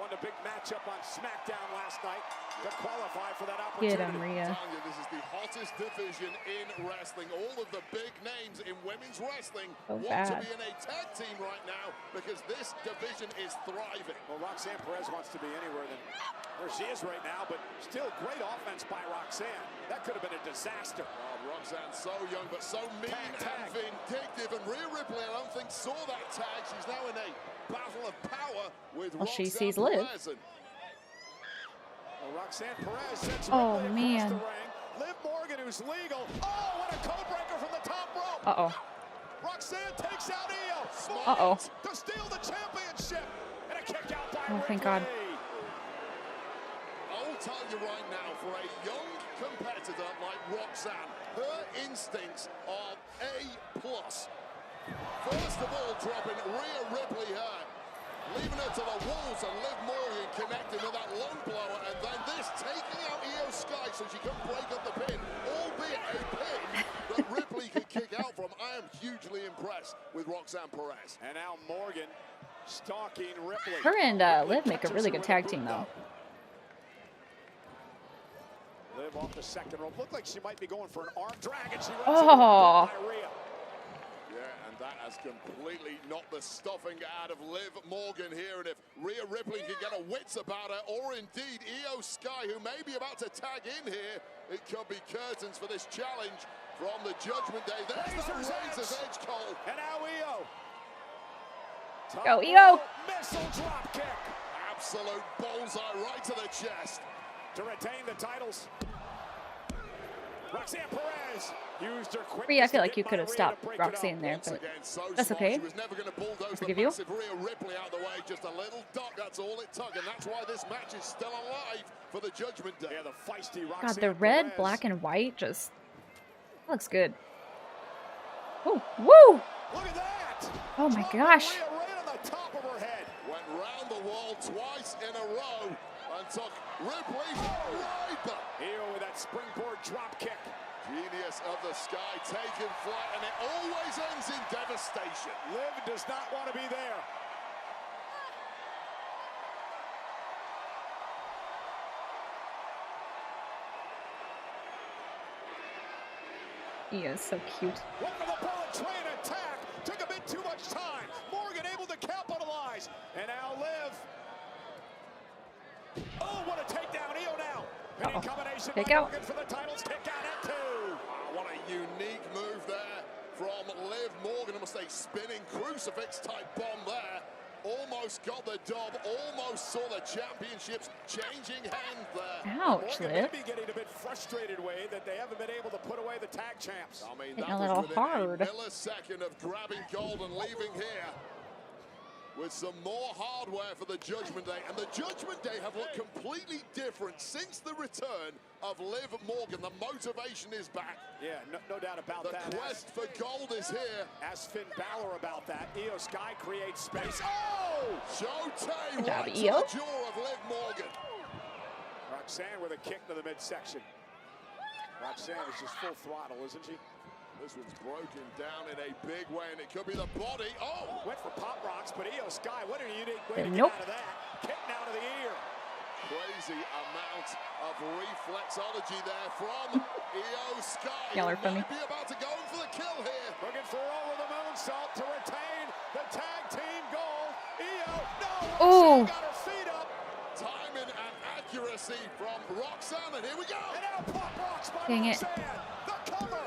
won a big matchup on SmackDown last night to qualify for that opportunity. Get him, Rhea. I'm telling you, this is the hottest division in wrestling. All of the big names in women's wrestling So want to bad. be in a tag team right now because this division is thriving. Well, Roxanne Perez wants to be anywhere than where she is right now, but still great offense by Roxanne. That could have been a disaster. Oh, Roxanne's so young, but so mean Tag. and vindictive. And Rhea Ripley, I don't think, saw that tag. She's now in a battle of power with Well, she Roxanne sees Liv. Perez. And Well, Roxanne Perez sends Oh, Ripley man. across the ring. Liv Morgan, who's legal. Oh, what a codebreaker from the top rope. Uh-oh. Roxanne takes out Io. Uh-oh. To steal the championship. And a kick out by Oh, thank God. Ripley. I'll tell you right now, for a young competitor like Roxanne, her instincts are A+. First of all, dropping Rhea Ripley here, leaving her to the walls, and Liv Morgan connecting with that lung blower, and then this taking out Io Sky so she can break up the pin, albeit a pin that Ripley could kick out from. I am hugely impressed with Roxanne Perez. And now Morgan stalking Ripley. Her and Liv make a really good tag team, though. Liv off the second rope. Looked like she might be going for an arm drag, and she runs Oh. by Rhea. Yeah, and that has completely knocked the stuffing out of Liv Morgan here. And if Rhea Ripley can get a wits about her, or indeed Io Sky, who may be about to tag in here. It could be curtains for this challenge from the Judgment Day. There's that Razor's Edge, Cole. And now Io. Go, Io. Missile drop kick. Absolute bullseye right to the chest. To retain the titles. Roxanne Perez used her quickness. Rhea, I feel to like you get could have Rhea stopped to break it Roxanne up. there, Once but again, so that's smart. okay. She was never going to bulldoze the Forgive you. massive Rhea Ripley out of the way. Just a little dot, that's all it took. And that's why this match is still alive for the Judgment Day. Yeah, the feisty Roxanne God, the red, Perez. black, and white just looks good. Oh, woo! Look at that! Oh my Dropping gosh. Rhea right on the top of her head. Went round the wall twice in a row and took Ripley for a ride. But Io with that springboard drop kick. Genius of the Sky taking flight, and it always ends in devastation. Liv does not want to be there. He is so cute. Went for the bullet train attack. Took a bit too much time. Morgan able to capitalize. And now Liv. Oh, what a takedown. Io now. Any combination Kick by out. Morgan for the titles. Kick out at 2. What a unique move there from Liv Morgan. Almost a spinning crucifix type bomb there. Almost got the dub. Almost saw the championships changing hands there. Ouch, Morgan Liv. may be getting a bit frustrated way that they haven't been able to put away the tag champs. I mean, Hitting that a was little within hard. a millisecond of grabbing gold and leaving here with some more hardware for the Judgment Day. And the Judgment Day have looked completely different since the return of Liv Morgan. The motivation is back. Yeah, no doubt about The that. quest for gold is here. Ask Finn Balor about that. Io Sky creates space. Oh! Showtime Good job, right Io. to the jaw of Liv Morgan. Roxanne with a kick to the midsection. Roxanne is just full throttle, isn't she? This one's broken down in a big way, and it could be the body. Oh! Went for pop rocks, but Io Sky, what a unique way to Nope. get out of that. Kick now to the ear. Crazy amount of reflexology there from Io Sky. Y'all are who funny. might be about to go in for the kill here. Looking for over the moonsault to retain the tag team gold. Io, no! Oh. Roxanne got her feet up. Timing and accuracy from Roxanne, and here we go. And now pop rocks by Dang it. Roxanne. The cover.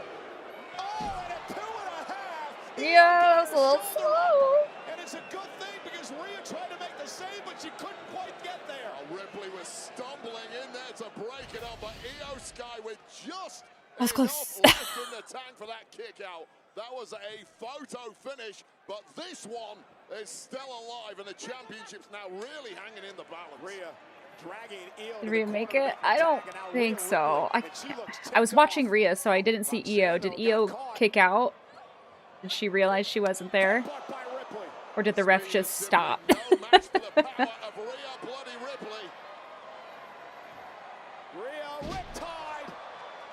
Oh, and a 2.5. Yeah, that was a little slow. And it's a good thing because Rhea tried to make the save, but she couldn't quite get there. Ripley was stumbling in there to break it up, but Io Sky with just That was enough close. left in the tank for that kick out. That was a photo finish, but this one is still alive, and the championship's now really hanging in the balance. Rhea dragging Io. Did Rhea make it? I don't think so. I was watching Rhea, so I didn't see Io. Did Io kick out? Did she realize she wasn't there? Or did the ref just stop? No match for the power of Rhea Bloody Ripley. Rhea riptide.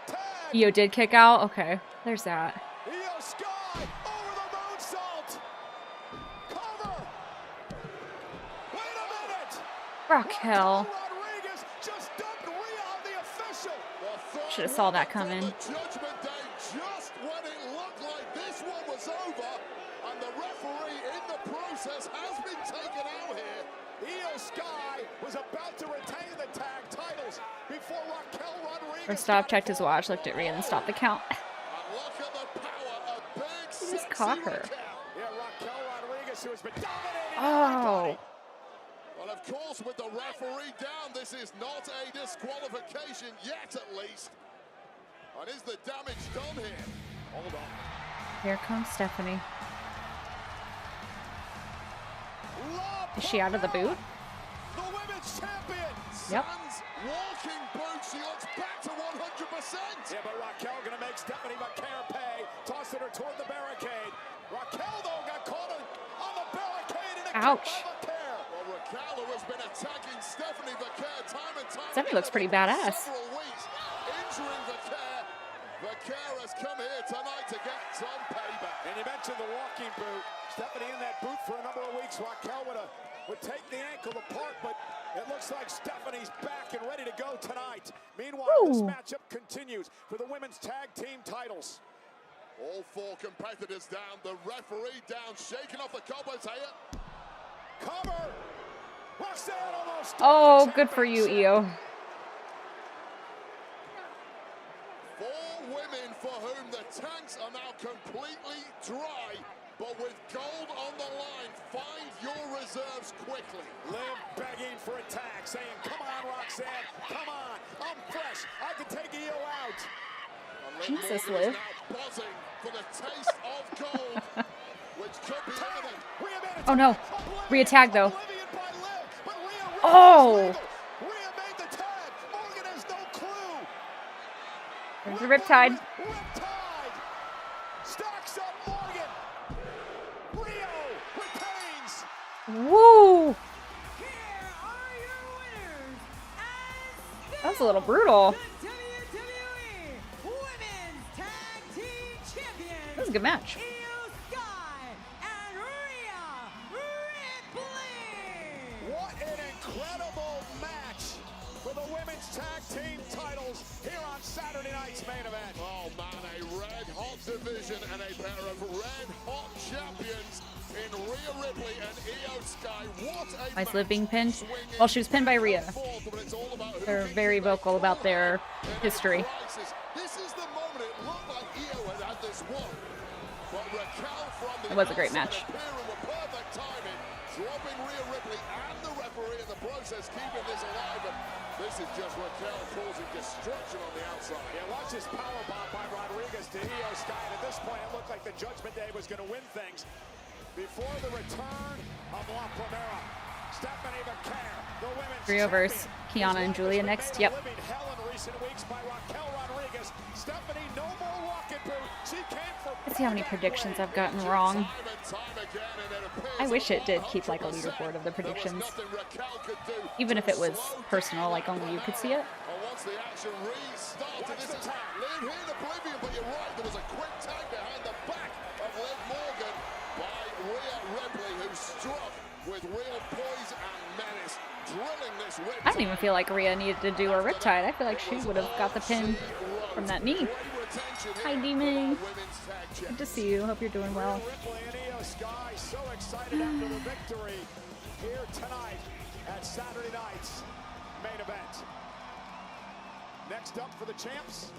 Tag. Io did kick out? Okay, there's that. Io Sky over the moonsault. Cover. Wait a minute. Raquel. Rodriguez just dumped Rhea on the official. Should have saw that coming. The Judgment Day just when it looked like this one was over, and the referee in the process has been taken out here. Io Sky was about to retain the tag titles before Raquel Rodriguez. First off, checked his watch, looked at Rhea, and then stopped the count. And look at the power of big, He just sexy caught her. Raquel. Yeah, Raquel Rodriguez, who has been dominating. Oh. Well, of course, with the referee down, this is not a disqualification yet, at least. And is the damage done here? Hold on. Here comes Stephanie. Is she out of the boot? The women's champion. Yep. Sans walking boots. She looks back to 100%. Yeah, but Raquel gonna make Stephanie McCare pay. Tossing her toward the barricade. Raquel, though, got caught on the barricade and a Ouch. kick by McCare. Well, Raquel, who has been attacking Stephanie McCare time and time Stephanie again looks pretty over the badass. past several weeks, injuring McCare. McCare has come here tonight to get some payback. And you mentioned the walking boot. Stephanie in that boot for a number of weeks. Raquel would take the ankle apart, but it looks like Stephanie's back and ready to go tonight. Meanwhile, this Ooh. matchup continues for the women's tag team titles. All four competitors down, the referee down, shaking off the cobwebs here. Cover! Roxanne almost Oh, good for you, Io. 4 women for whom the tanks are now completely dry, but with gold on the line, find your reserves quickly. Liv begging for a tag, saying, come on, Roxanne, come on, I'm fresh, I can take Io out. Jesus, Morgan is Liv. now buzzing for the taste of gold, which could be imminent. Oh no. Rhea tagged though. Oh! There's a riptide. Stacks up Morgan. Rio retains. Woo! Here are your winners, and That was a little brutal. the WWE Women's Tag Team Champions. That was a good match. Io Sky and Rhea Ripley. What an incredible match for the women's tag team titles here on Saturday night's main event. Oh man, a red-hot division and a pair of red-hot champions in Rhea Ripley and Io Sky. What a Nice Liv being pinned. Well, she was pinned by Rhea. They're very vocal about their history. This is the moment it looked like Io had this won. But Raquel from the It was a great match. appearing with perfect timing, dropping Rhea Ripley and the referee in the process, keeping this alive. And this is just Raquel causing destruction on the outside. Yeah, watch this powerbomb by Rodriguez to Io Sky. And at this point, it looked like the Judgment Day was going to win things. Before the return of La Primera, Stephanie McCare, the women's Trio versus champion, Kiana and Julia next. Yep. living hell in recent weeks by Raquel Rodriguez. Stephanie, no more walking boot. She came for. Let's see how many predictions I've gotten wrong. I wish it did keep like a leaderboard of the predictions. Even if it was personal, like only you could see it. Once the action restarted, this is Liv here in oblivion, but you're right, there was a quick tag behind the back of Liv Morgan by Rhea Ripley, who struck with real poise and menace, drilling this rip. I don't even feel like Rhea needed to do a riptide. I feel like she would have got the pin from that knee. Hi, Demon. Good to see you. Hope you're doing well. Ripley and Io Sky so excited after the victory here tonight at Saturday night's main event. Next up for the champs,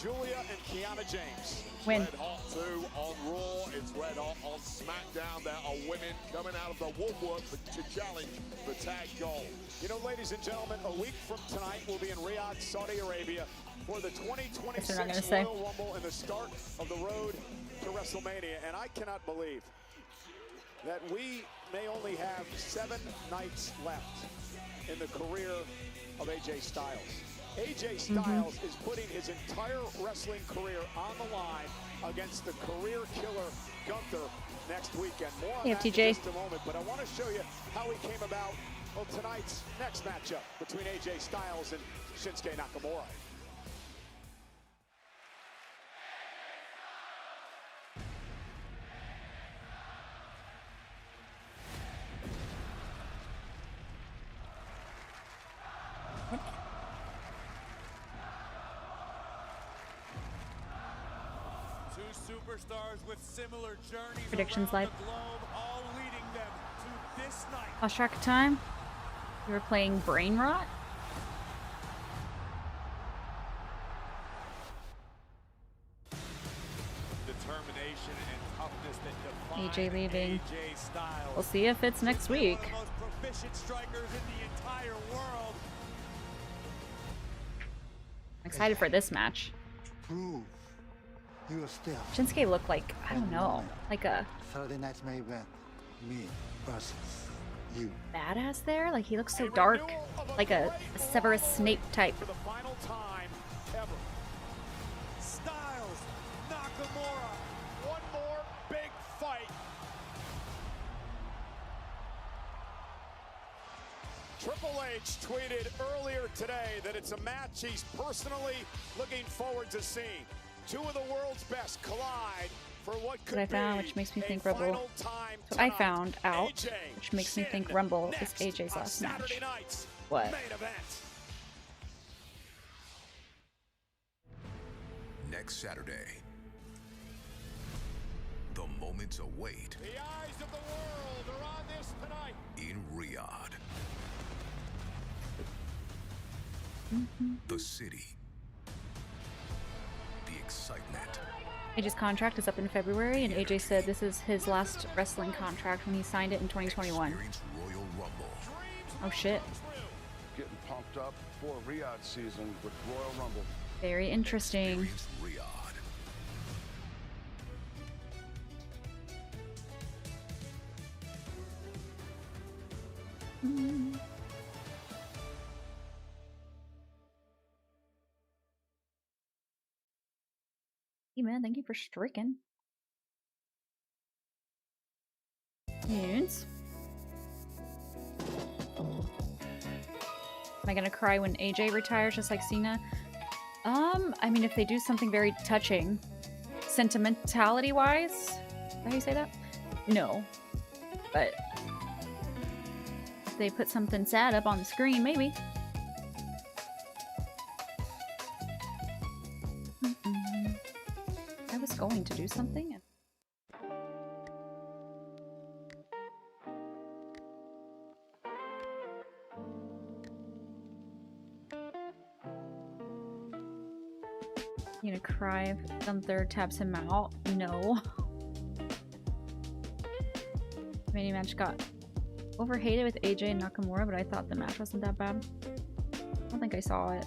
Julia and Kiana James. Win. Red hot too on Raw, it's red hot on SmackDown. There are women coming out of the woodwork to challenge the tag gold. You know, ladies and gentlemen, a week from tonight we'll be in Riyadh, Saudi Arabia for the 2026 say. Royal Rumble and the start of the road to WrestleMania. And I cannot believe that we may only have 7 nights left in the career of AJ Styles. AJ Styles is putting his entire wrestling career on the line against the career killer Gunther next weekend. More on Hey, that in FTJ. just a moment, but I want to show you how he came about tonight's next matchup between AJ Styles and Shinsuke Nakamura. Two superstars with similar journeys Predictions around live. the globe, all leading them to this night. Lost track of time. We were playing Brain Rot. Determination and toughness that AJ define leaving. AJ Styles. We'll see if it's next week. One of the most proficient strikers in the entire world. I'm excited for this match. Prove you are still Shinsuke looked like, I don't know, like a Saturday night's main event. Me versus you. badass there. Like he looks so dark, like a Severus Snape type. For the final time ever. Styles, Nakamura. One more big fight. Triple H tweeted earlier today that it's a match he's personally looking forward to seeing. Two of the world's best collide for what could What I found, be which makes me a think Rumble. final time So I tonight. found out, AJ, which makes me Shin, think Rumble is next AJ's on last Saturday match. night's What? main event. Next Saturday, the moments await The eyes of the world are on this tonight. in Riyadh. The city. The excitement. AJ's contract is up in February, and AJ said this is his last wrestling contract when he signed it in 2021. Experience Royal Rumble. Oh shit. Getting pumped up for Riyadh season with Royal Rumble. Very interesting. Experience Riyadh. Hey man, thank you for stricken. Nudes. Am I gonna cry when AJ retires just like Cena? I mean, if they do something very touching, sentimentality-wise, is that how you say that? No. But if they put something sad up on the screen, maybe. I was going to do something. You gonna cry if Gunther taps him out? No. Mini match got overhated with AJ and Nakamura, but I thought the match wasn't that bad. I don't think I saw it.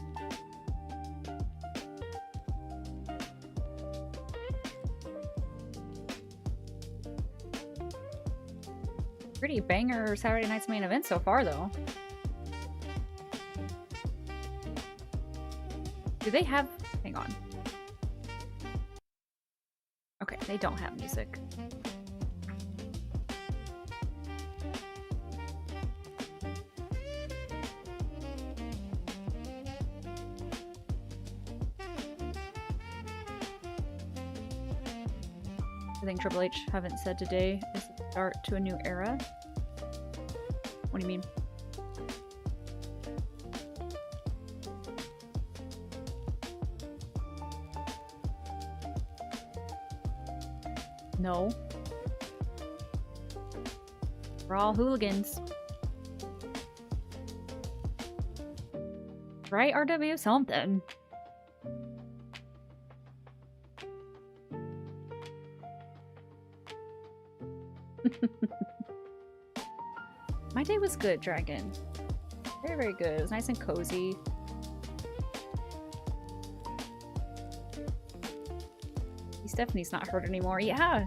Pretty banger Saturday night's main event so far, though. Do they have... Hang on. Okay, they don't have music. I think Triple H haven't said today is the start to a new era. What do you mean? No. We're all hooligans. Right, RW? Something. My day was good, Dragon. Very, very good. It was nice and cozy. Stephanie's not hurt anymore. Yeah!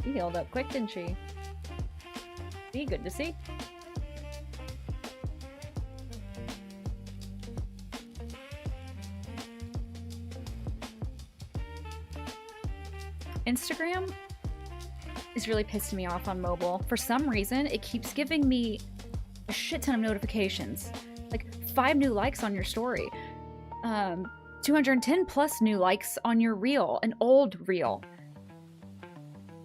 She healed up quick, didn't she? See? Good to see. Instagram is really pissing me off on mobile. For some reason, it keeps giving me a shit ton of notifications. Like 5 new likes on your story. 210 plus new likes on your reel, an old reel.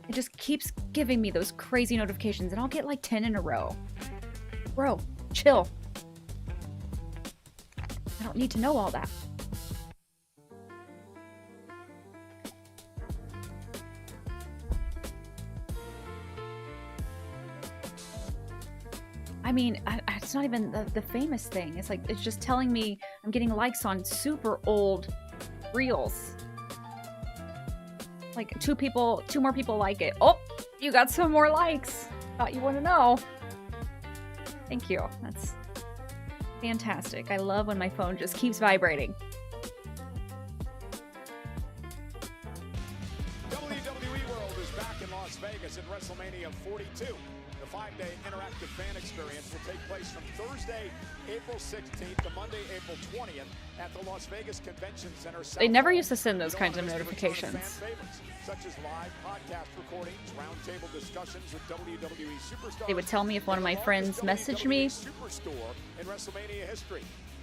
It just keeps giving me those crazy notifications, and I'll get like 10 in a row. Bro, chill. I don't need to know all that. I mean, it's not even the famous thing. It's like, it's just telling me I'm getting likes on super old reels. Like 2 more people like it. Oh, you got some more likes. Thought you want to know. Thank you. That's fantastic. I love when my phone just keeps vibrating. WWE World is back in Las Vegas at WrestleMania 42. The 5-day interactive fan experience will take place from Thursday, April 16th to Monday, April 20th at the Las Vegas Convention Center. They never used to send those kinds of notifications. Such as live podcast recordings, roundtable discussions with WWE superstars. They would tell me if one of my friends messaged me. Superstore in WrestleMania history.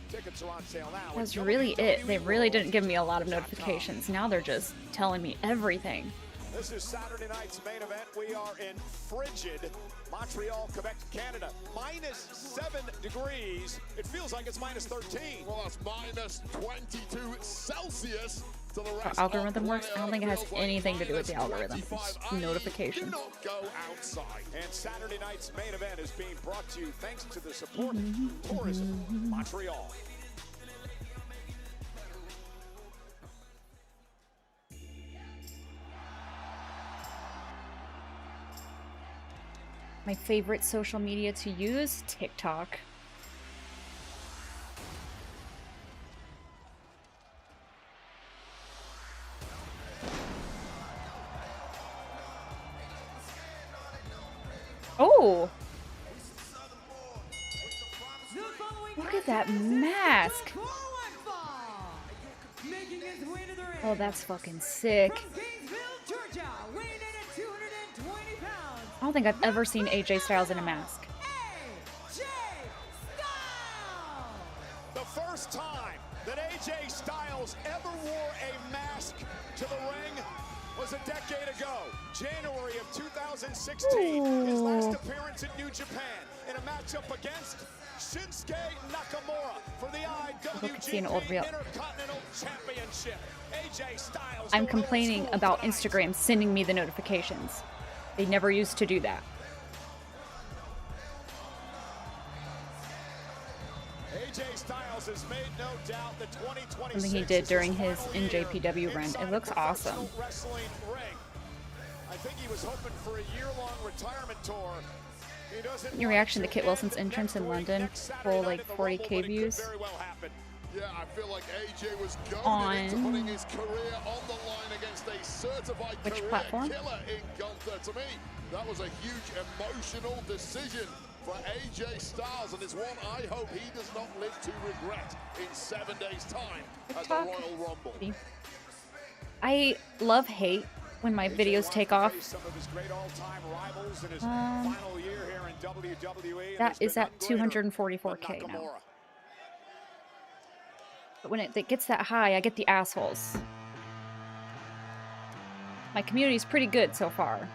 Tickets are on sale now. That's really it. They really didn't give me a lot of notifications. Now they're just telling me everything. This is Saturday night's main event. We are in frigid Montreal, Quebec, Canada. Minus 7 degrees. It feels like it's minus 13. Well, that's minus 22 Celsius. To the rest algorithm works? I don't think it has anything to do with the algorithm. It's notifications. Do not go outside. And Saturday night's main event is being brought to you thanks to the support of Tourism Montreal. My favorite social media to use? TikTok. Oh! Look at that mask! Oh, that's fucking sick. I don't think I've ever seen AJ Styles in a mask. The first time that AJ Styles ever wore a mask to the ring was a decade ago, January of 2016. His last appearance in New Japan in a matchup against Shinsuke Nakamura for the IWGP Intercontinental Championship. AJ Styles. I'm complaining about Instagram sending me the notifications. They never used to do that. AJ Styles has made no doubt the 2026 Something he did during his NJPW run. It looks awesome. I think he was hoping for a year-long retirement tour. Your reaction to Kit Wilson's entrance in London, full like 40K views. Yeah, I feel like AJ was going into putting his career on the line against a certified career killer in Gunther. To me, that was a huge emotional decision for AJ Styles, and it's one I hope he does not live to regret in 7 days' time at the Royal Rumble. I love hate when my videos take off. That is at 244K now. But when it gets that high, I get the assholes. My community's pretty good so far.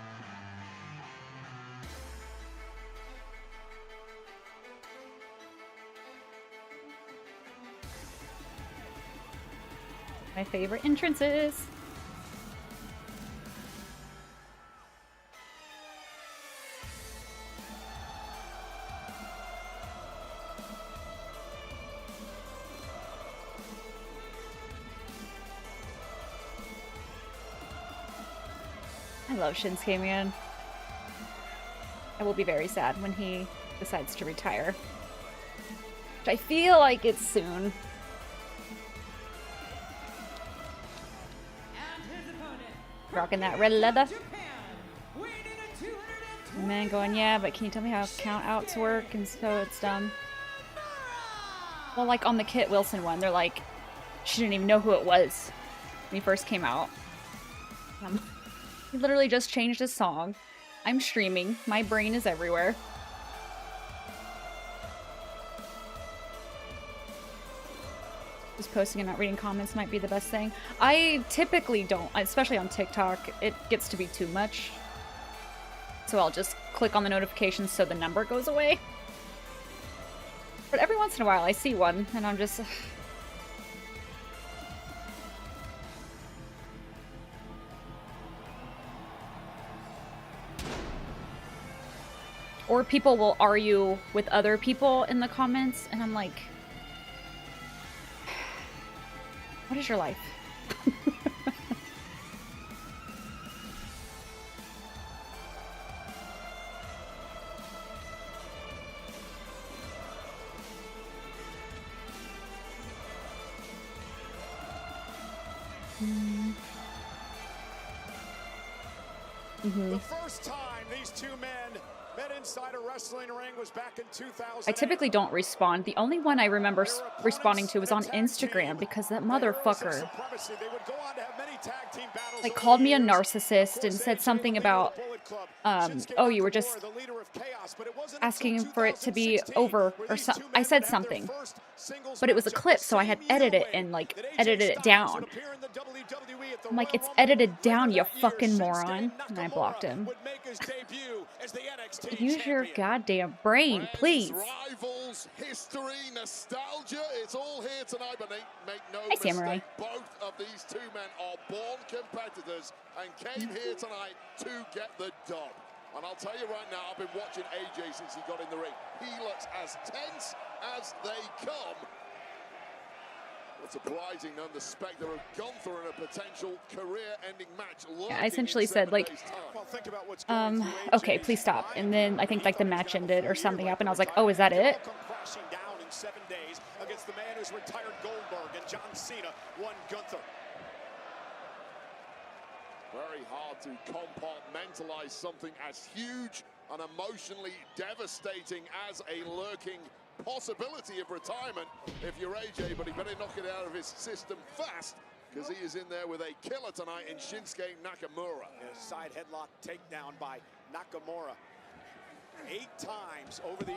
My favorite entrances. I love Shinsuke, man. I will be very sad when he decides to retire. Which I feel like it's soon. Rocking that red leather. Man going, yeah, but can you tell me how count outs work? And so it's done. Well, like on the Kit Wilson one, they're like, she didn't even know who it was when he first came out. He literally just changed his song. I'm streaming. My brain is everywhere. Just posting and not reading comments might be the best thing. I typically don't, especially on TikTok. It gets to be too much. So I'll just click on the notifications so the number goes away. But every once in a while I see one and I'm just... Or people will argue with other people in the comments, and I'm like, what is your life? The first time these two men met inside a wrestling ring was back in 2000. I typically don't respond. The only one I remember responding to was on Instagram because that motherfucker like called me a narcissist and said something about oh, you were just asking for it to be over or something. I said something, but it was a clip, so I had edited it and like edited it down. I'm like, it's edited down, you fucking moron. And I blocked him. Use your goddamn brain, please. Rivals, history, nostalgia, it's all here tonight, but make no Samurai. mistake, both of these two men are born competitors and came here tonight to get the dub. And I'll tell you right now, I've been watching AJ since he got in the ring. He looks as tense as they come. Surprising, none the specter of Gunther in a potential career-ending match. Yeah, I essentially said, like, okay, please stop. And then I think, like, the match ended or something happened. I was like, oh, is that it? Crashing down in 7 days against the man who's retired Goldberg, and John Cena won Gunther. Very hard to compartmentalize something as huge and emotionally devastating as a lurking possibility of retirement if you're AJ, but he better knock it out of his system fast, because he is in there with a killer tonight in Shinsuke Nakamura. A side headlock takedown by Nakamura. 8 times over the,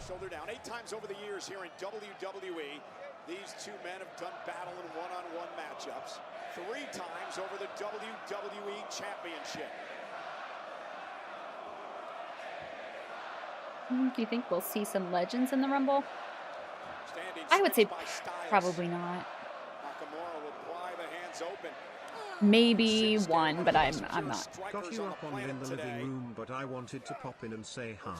shoulder down, 8 times over the years here in WWE. These two men have done battle in one-on-one matchups. 3 times over the WWE Championship. Do you think we'll see some legends in the Rumble? I would say probably not. Nakamura will pry the hands open. Maybe one, but I'm not. Got you up on in the living room, but I wanted to pop in and say hi.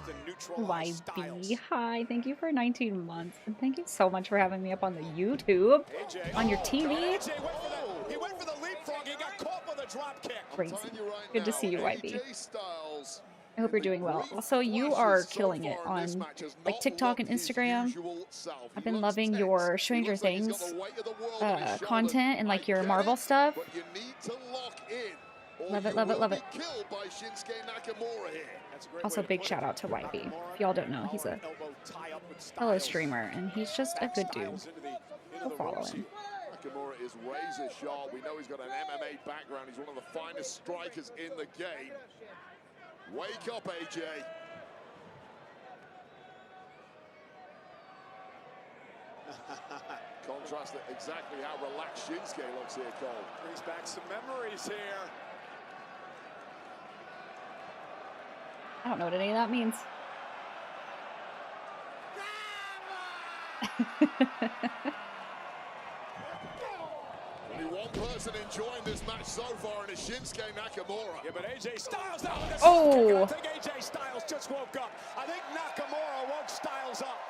YB, hi. Thank you for 19 months. And thank you so much for having me up on the YouTube, on your TV. He went for the leapfrog. He got caught with a drop kick. Crazy. Good to see you, YB. I hope you're doing well. Also, you are killing it on like TikTok and Instagram. I've been loving your Stranger Things content and like your Marvel stuff. Love it, love it, love it. Also, big shout out to YB. If y'all don't know, he's a fellow streamer and he's just a good dude. Go follow him. Nakamura is razor sharp. We know he's got an MMA background. He's one of the finest strikers in the game. Wake up, AJ. Contrast exactly how relaxed Shinsuke looks here, Cole. Brings back some memories here. I don't know what any of that means. Only one person enjoying this match so far, and it's Shinsuke Nakamura. Yeah, but AJ Styles now. Oh! I think AJ Styles just woke up. I think Nakamura woke Styles up.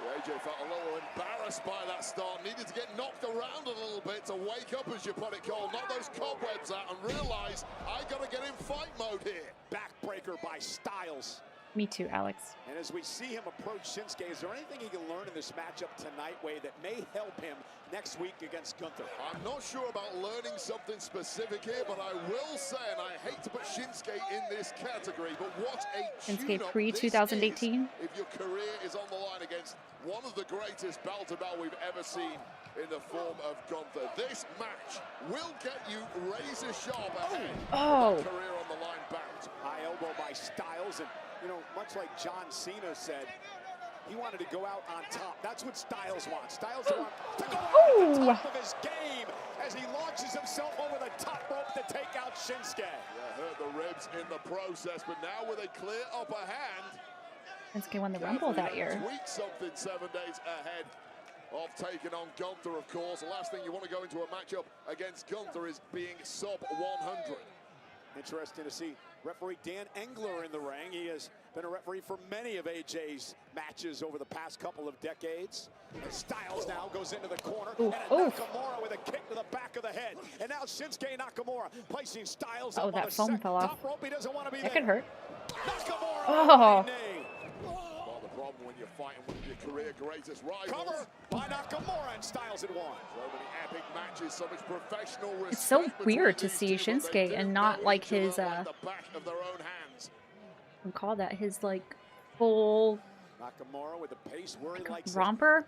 Yeah, AJ felt a little embarrassed by that start. Needed to get knocked around a little bit to wake up, as you put it, Cole. Knock those cobwebs out and realize I got to get in fight mode here. Backbreaker by Styles. Me too, Alex. And as we see him approach Shinsuke, is there anything he can learn in this matchup tonight, Wade, that may help him next week against Gunther? I'm not sure about learning something specific here, but I will say, and I hate to put Shinsuke in this category, but what a Shinsuke pre-2018. If your career is on the line against one of the greatest bell-to-bell we've ever seen in the form of Gunther. This match will get you razor sharp ahead. Oh. Career on the line bout. High elbow by Styles, and you know, much like John Cena said, he wanted to go out on top. That's what Styles wants. Styles wants to go out at the top of his game as he launches himself over the top rope to take out Shinsuke. Yeah, hurt the ribs in the process, but now with a clear upper hand, Shinsuke won the Rumble that year. Tweak something 7 days ahead of taking on Gunther, of course. The last thing you want to go into a matchup against Gunther is being sub 100. Interesting to see referee Dan Engler in the ring. He has been a referee for many of AJ's matches over the past couple of decades. And Styles now goes into the corner, and Nakamura with a kick to the back of the head. And now Shinsuke Nakamura placing Styles up on that the foam fell off. top rope. He doesn't want to be that there. could hurt. Nakamura Not the problem when you're fighting one of your career greatest rivals. Cover by Nakamura, and Styles had won. So many epic matches, so much professional respect. It's so weird to see Shinsuke and not like his call that his like full Nakamura with the pace where he likes romper,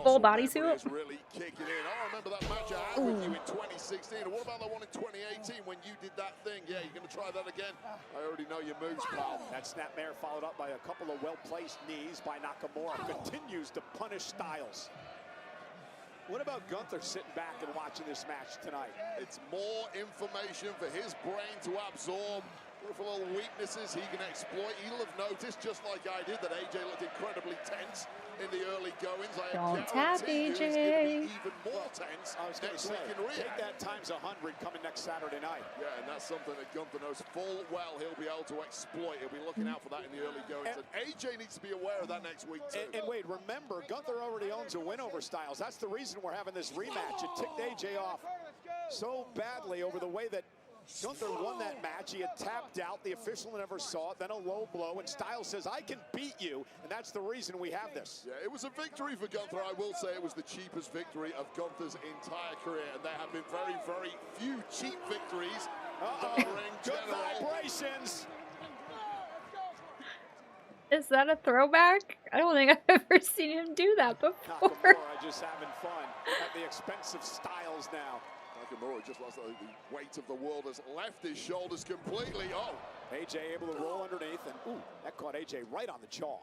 full bodysuit. Really kicking in. I remember that match I had with you in 2016. And what about the one in 2018 when you did that thing? Yeah, you're going to try that again? I already know your moves, pal. That snapmare followed up by a couple of well-placed knees by Nakamura. Continues to punish Styles. What about Gunther sitting back and watching this match tonight? It's more information for his brain to absorb. For little weaknesses he can exploit. He'll have noticed, just like I did, that AJ looked incredibly tense in the early goings. Don't tap AJ. He's going to be even more tense next week in Rio. Take that times 100 coming next Saturday night. Yeah, and that's something that Gunther knows full well he'll be able to exploit. He'll be looking out for that in the early goings. And AJ needs to be aware of that next week too. And Wade, remember, Gunther already owns a win over Styles. That's the reason we're having this rematch. It ticked AJ off so badly over the way that Gunther won that match. He had tapped out. The official never saw it. Then a low blow. And Styles says, I can beat you. And that's the reason we have this. Yeah, it was a victory for Gunther. I will say it was the cheapest victory of Gunther's entire career. And there have been very, very few cheap victories. Good vibrations. Is that a throwback? I don't think I've ever seen him do that before. Nakamura just having fun at the expense of Styles now. Nakamura just lost the weight of the world, has left his shoulders completely. Oh, AJ able to roll underneath, and ooh, that caught AJ right on the jaw.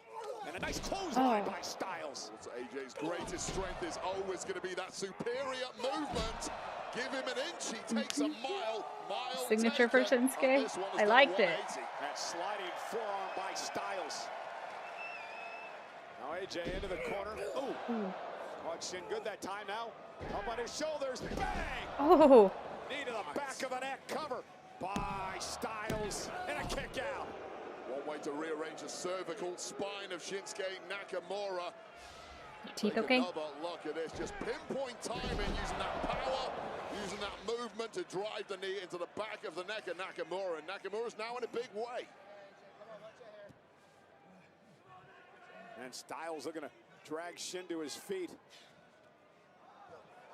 And a nice clothesline by Styles. So AJ's greatest strength is always going to be that superior movement. Give him an inch, he takes a mile. Signature for Shinsuke. I liked it. That sliding forearm by Styles. Now AJ into the corner. Ooh. Caught Shin good that time now. Up on his shoulders. Bang! Oh. Knee to the back of the neck. Cover by Styles. And a kick out. One way to rearrange the cervical spine of Shinsuke Nakamura. Teeth Take okay? Another look at this. Just pinpoint timing, using that power, using that movement to drive the knee into the back of the neck of Nakamura. And Nakamura's now in a big way. And Styles looking to drag Shin to his feet.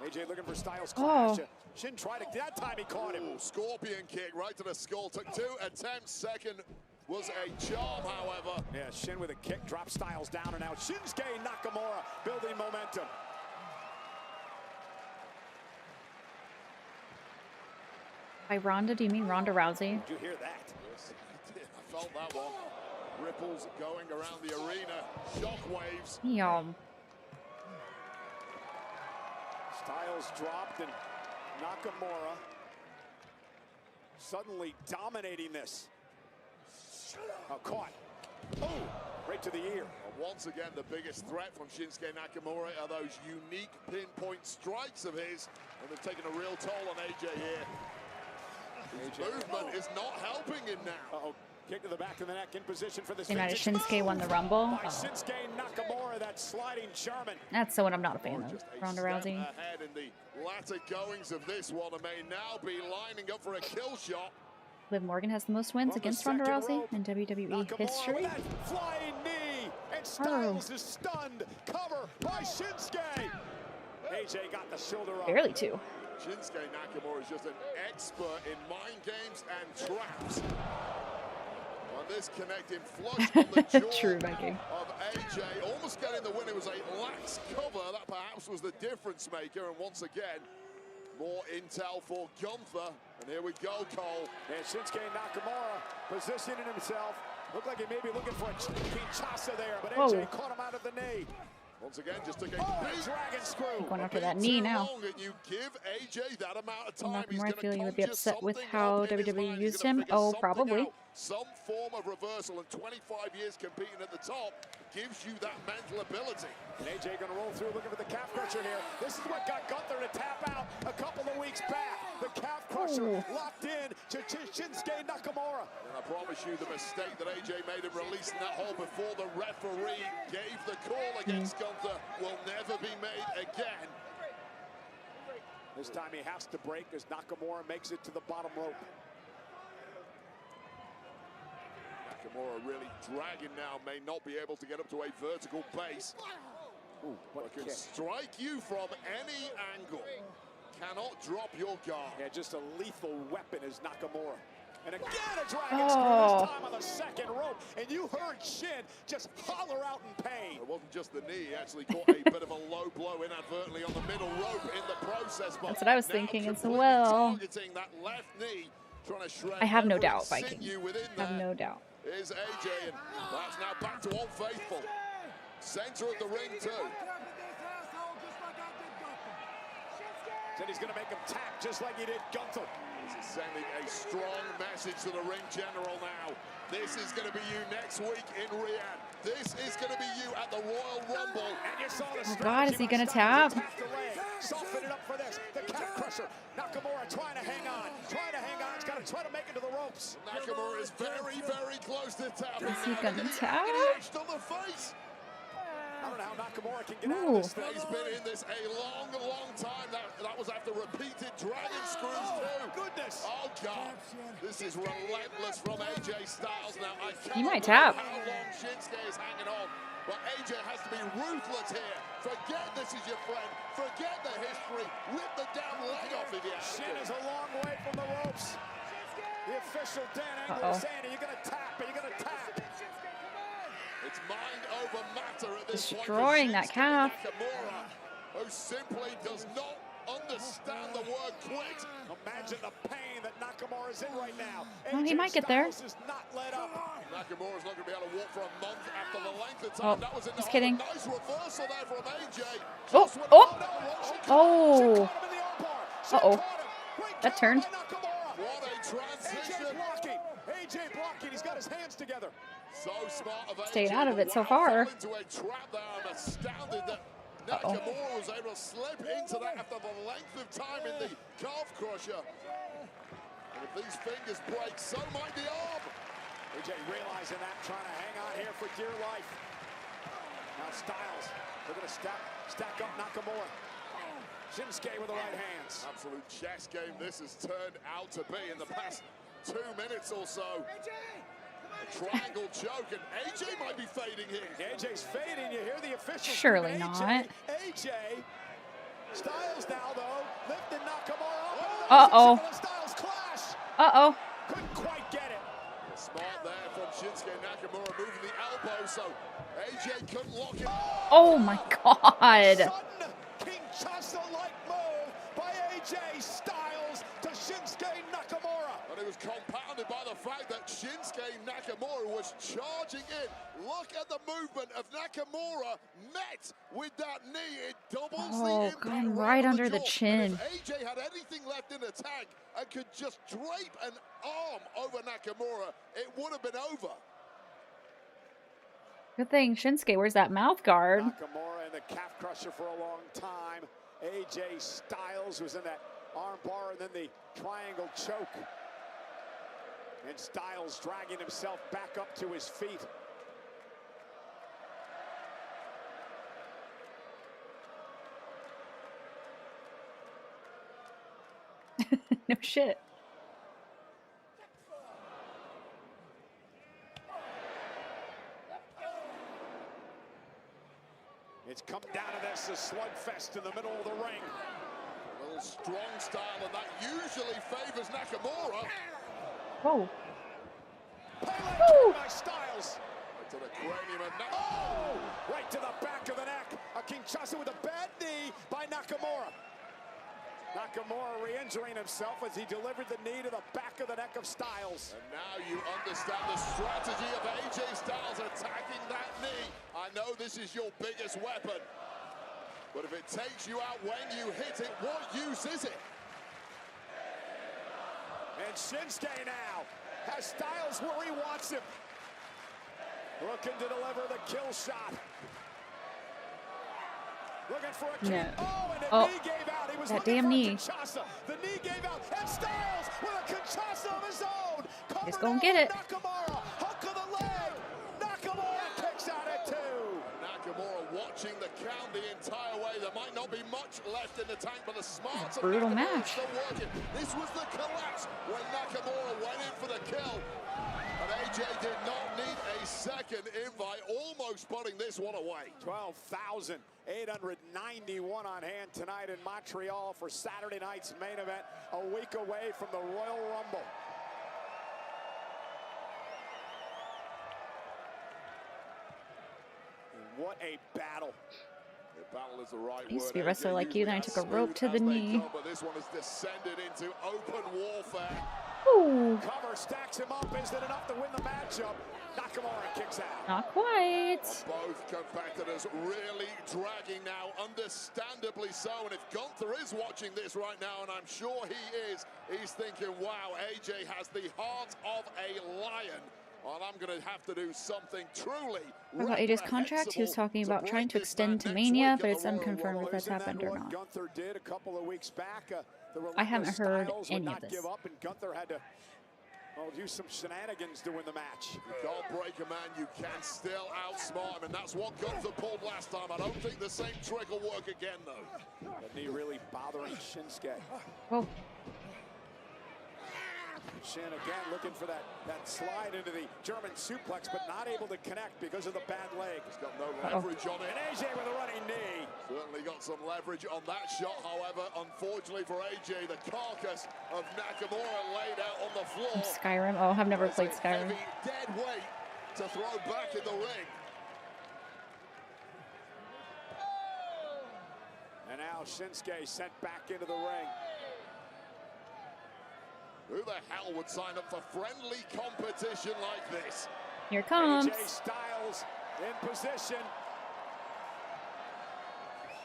AJ looking for Styles' clash. Shin tried it. That time he caught him. Ooh, scorpion kick right to the skull. Took 2 attempts. Second was a charm, however. Yeah, Shin with a kick. Drops Styles down. And now Shinsuke Nakamura building momentum. By Ronda, do you mean Ronda Rousey? Did you hear that? Yes, I did. I felt that one. Ripples going around the arena. Shockwaves. Yum. Styles dropped and Nakamura suddenly dominating this. Caught. Oh, right to the ear. And once again, the biggest threat from Shinsuke Nakamura are those unique pinpoint strikes of his. And they've taken a real toll on AJ here. His movement is not helping him now. Kick to the back of the neck in position for this. Imagine Shinsuke won the Rumble. By Shinsuke Nakamura, that sliding German. That's the one I'm not a fan of. Ronda Rousey. Ahead in the latter goings of this one, and may now be lining up for a kill shot. Liv Morgan has the most wins against Ronda Rousey in WWE Nakamura history. with that flying knee, and Styles is stunned. Cover by Shinsuke. AJ got the shoulder up. Barely 2. Shinsuke Nakamura is just an expert in mind games and traps. On this connecting flush on the jaw True, Viking. of AJ, almost getting the win. It was a lax cover that perhaps was the difference maker. And once again, more intel for Gunther. And here we go, Cole. And Shinsuke Nakamura positioning himself. Looked like he may be looking for a Kinshasa there, but AJ caught him out of the knee. Once again, just took a big dragon screw. Going after that knee now. You give AJ that amount of time, Nakamura, I feel you would be upset with how WWE used him. Oh, probably. Some form of reversal, and 25 years competing at the top gives you that mental ability. And AJ going to roll through, looking for the calf crusher here. This is what got Gunther to tap out a couple of weeks back. The calf crusher locked in to Shinsuke Nakamura. And I promise you, the mistake that AJ made in releasing that hold before the referee gave the call against Gunther will never be made again. This time he has to break as Nakamura makes it to the bottom rope. Nakamura really dragging now, may not be able to get up to a vertical base. Ooh, what can kick. strike you from any angle. Cannot drop your guard. Yeah, just a lethal weapon is Nakamura. And again a dragon screw, this time on the second rope. And you heard Shin just holler out in pain. It wasn't just the knee, he actually caught a bit of a low blow inadvertently on the middle rope in the process. But that's what I was thinking as well. Targeting that left knee, trying to shred I have no every doubt, Viking. I have no doubt. Is AJ, and that's now back to Old Faithful. Center of the ring too. Said he's going to make him tap just like he did Gunther. This is sending a strong message to the ring general now. This is going to be you next week in Riyadh. This is going to be you at the Royal Rumble. And you saw the Oh God, is he gonna tap? Soften it up for this. The calf crusher. Nakamura trying to hang on. He's got to try to make it to the ropes. Nakamura is very, very close to tapping. Is he gonna He's tap? edged on the face. I don't know how Nakamura can get out of this thing. He's been in this a long, long time. That was after repeated dragon screws too. Goodness. Oh God, this is relentless from AJ Styles now. I He can't might believe tap. how long Shinsuke is hanging on. But AJ has to be ruthless here. Forget this is your friend. Forget the history. Rip the damn leg off if you have Shin to. is a long way from the ropes. The official Dan Angle is saying, are you going to tap? Are you going to tap? It's mind over matter at this Destroying point. that calf. Nakamura, who simply does not understand the word quit. Imagine the pain that Nakamura's in right now. Oh, he might get there. Styles is not let up. Nakamura's not going to be able to walk for a month after the length of time. Oh, That was in the just kidding. Nice reversal there from AJ. Oh, oh, oh. Uh-oh. That turned. What a transition. AJ blocking. He's got his hands together. So smart of AJ. Stayed out of it so Wow, far. fell into a trap there. I'm astounded that Nakamura was able to slip into that after the length of time in the calf crusher. And if these fingers break, so might the arm. AJ realizing that, trying to hang on here for dear life. Now Styles, they're going to stack up Nakamura. Shinsuke with the right hands. Absolute chess game this has turned out to be in the past 2 minutes or so. A triangle choke, and AJ might be fading here. AJ's fading. You hear the official. Surely AJ, not. AJ. Styles now, though, lifting Nakamura up. Uh-oh. Styles clash. Uh-oh. Couldn't quite get it. Smart there from Shinsuke Nakamura, moving the elbow, so AJ couldn't lock it. Oh my God. Sudden Kinshasa-like move by AJ Styles to Shinsuke Nakamura. And it was compounded by the fact that Shinsuke Nakamura was charging in. Look at the movement of Nakamura met with that knee. It doubles the Oh, impact going right on under the jaw. chin. And if AJ had anything left in the tank and could just drape an arm over Nakamura, it would have been over. Good thing Shinsuke wears that mouth guard. Nakamura in the calf crusher for a long time. AJ Styles was in that arm bar and then the triangle choke. And Styles dragging himself back up to his feet. No shit. It's come down to this, a slugfest in the middle of the ring. A little strong style, and that usually favors Nakamura. Oh. Pele by Styles. Right to the cranium of Oh! Right to the back of the neck. A Kinshasa with a bad knee by Nakamura. Nakamura re-injuring himself as he delivered the knee to the back of the neck of Styles. And now you understand the strategy of AJ Styles attacking that knee. I know this is your biggest weapon, but if it takes you out when you hit it, what use is it? And Shinsuke now has Styles where he wants him. Looking to deliver the kill shot. Looking for a kick. No. Oh, and the Oh, knee gave out. He was that looking damn for knee. a Kinshasa. The knee gave out. And Styles with a Kinshasa of his own. He's Covered gonna out get it. Nakamura. Hook of the leg. Nakamura kicks out at 2. Nakamura watching the count the entire way. There might not be much left in the tank, but the smarts of Brutal Nakamura match. still working. This was the collapse when Nakamura went in for the kill. And AJ did not need a second invite, almost putting this one away. 12,891 on hand tonight in Montreal for Saturday night's main event, a week away from the Royal Rumble. What a battle. Battle is the right I used to word. be a wrestler AJ like you, then I usually took a as rope to smooth the as they knee. come, but this one has descended into open warfare. Ooh. Cover stacks him up. Is it enough to win the matchup? Nakamura kicks out. Not quite. Both competitors really dragging now, understandably so. And if Gunther is watching this right now, and I'm sure he is, he's thinking, wow, AJ has the heart of a lion. Well, I'm going to have to do something truly About AJ's contract, he was talking about trying to extend to Mania, but it's unconfirmed if that's happened or not. Gunther did a couple of weeks back. I haven't heard any of this. Give up, and Gunther had to use some shenanigans to win the match. You can't break a man, you can still outsmart him, and that's what Gunther pulled last time. I don't think the same trick will work again, though. That knee really bothering Shinsuke. Whoa. Shin again looking for that slide into the German suplex, but not able to connect because of the bad leg. He's got no leverage on it. And AJ with a running knee. Certainly got some leverage on that shot, however, unfortunately for AJ, the carcass of Nakamura laid out on the floor. Skyrim? Oh, I've never played Skyrim. Heavy, dead weight to throw back in the ring. And now Shinsuke sent back into the ring. Who the hell would sign up for friendly competition like this? Here it comes. AJ Styles in position.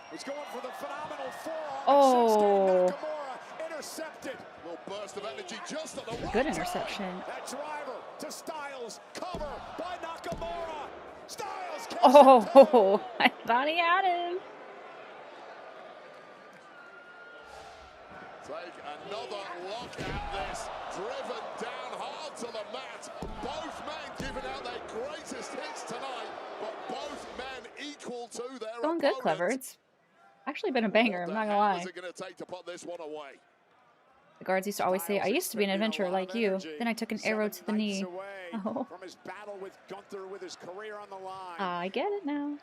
He's going for the phenomenal forearm. Oh. Nakamura intercepted. Little burst of energy just at the right Good interception. That driver to Styles. Cover by Nakamura. Styles catches Oh, I thought he had him. Take another look at this. Driven down hard to the mat. Both men giving out their greatest hits tonight, but both men equal to their Going good, Clever. It's actually been a banger, I'm not gonna lie. What is it going to take to put this one away? The guards used to always say, I used to be an adventurer like you. Then I took an arrow to the knee. Oh. From his battle with Gunther with his career on the line. I get it now.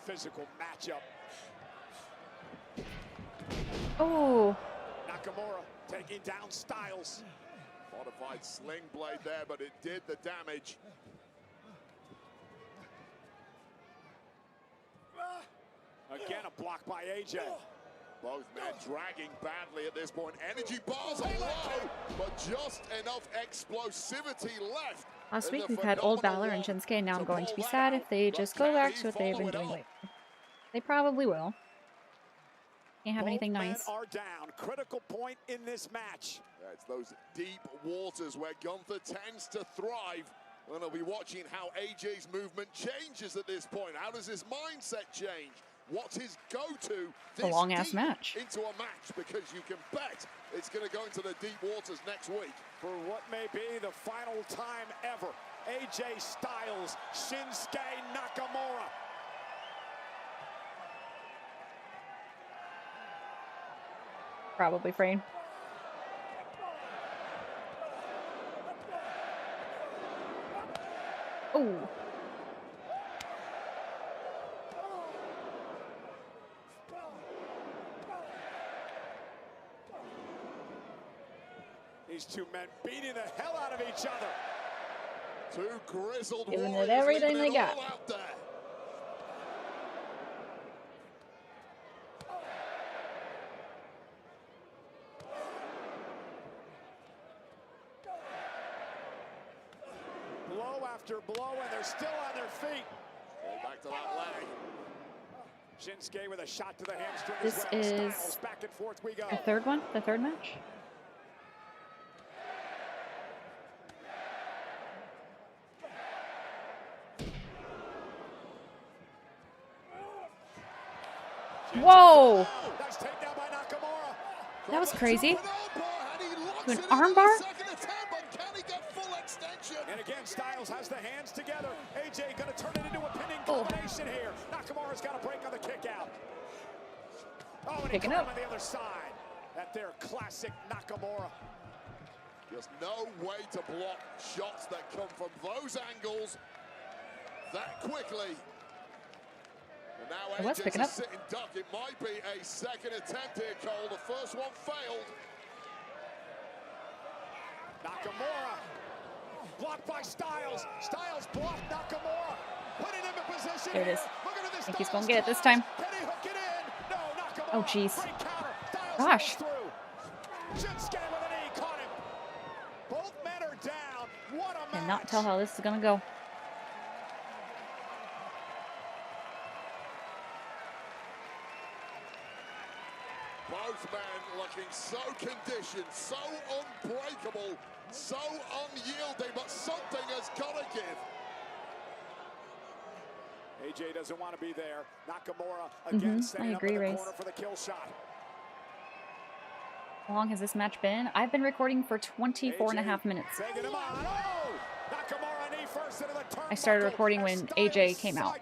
Physical matchup. Oh. Nakamura taking down Styles. Modified sling blade there, but it did the damage. Again, a block by AJ. Both men dragging badly at this point. Energy bars are low, but just enough explosivity left. Last week we've had Old Balor and Shinsuke, and now I'm going to be sad if they just go back to what they've been doing lately. They probably will. Can't have anything nice. Both men are down. Critical point in this match. Yeah, it's those deep waters where Gunther tends to thrive. And we'll be watching how AJ's movement changes at this point. How does his mindset change? What's his go-to A long-ass match. into a match? Because you can bet it's going to go into the deep waters next week. For what may be the final time ever. AJ Styles, Shinsuke Nakamura. Probably Frame. Oh. These two men beating the hell out of each other. Two grizzled Giving warriors it everything leaving they it got. all out there. Blow after blow, and they're still on their feet. Back to that leg. Shinsuke with a shot to the hamstring. This as well. is Styles, back and forth we go. the third one? The third match? Whoa! Nice takedown by Nakamura. That was crazy. To an To armbar? And again, Styles has the hands together. AJ gonna turn it into a pinning Oh. combination here. Nakamura's got to break on the kick out. Oh, and he Picking caught up. him on the other side. That there classic Nakamura. There's no way to block shots that come from those angles that quickly. And now It was AJ's picking a up. sitting duck. It might be a second attempt here, Cole. The first one failed. Nakamura blocked by Styles. Styles blocked Nakamura. There it is. I think he's gonna get it this time. Oh, jeez. Gosh. Cannot tell how this is gonna go. Both men looking so conditioned, so unbreakable, so unyielding, but something has got to give. AJ doesn't want to be there. Nakamura again standing up in the corner for the kill shot. How long has this match been? I've been recording for 24.5 minutes. I started recording when AJ came out,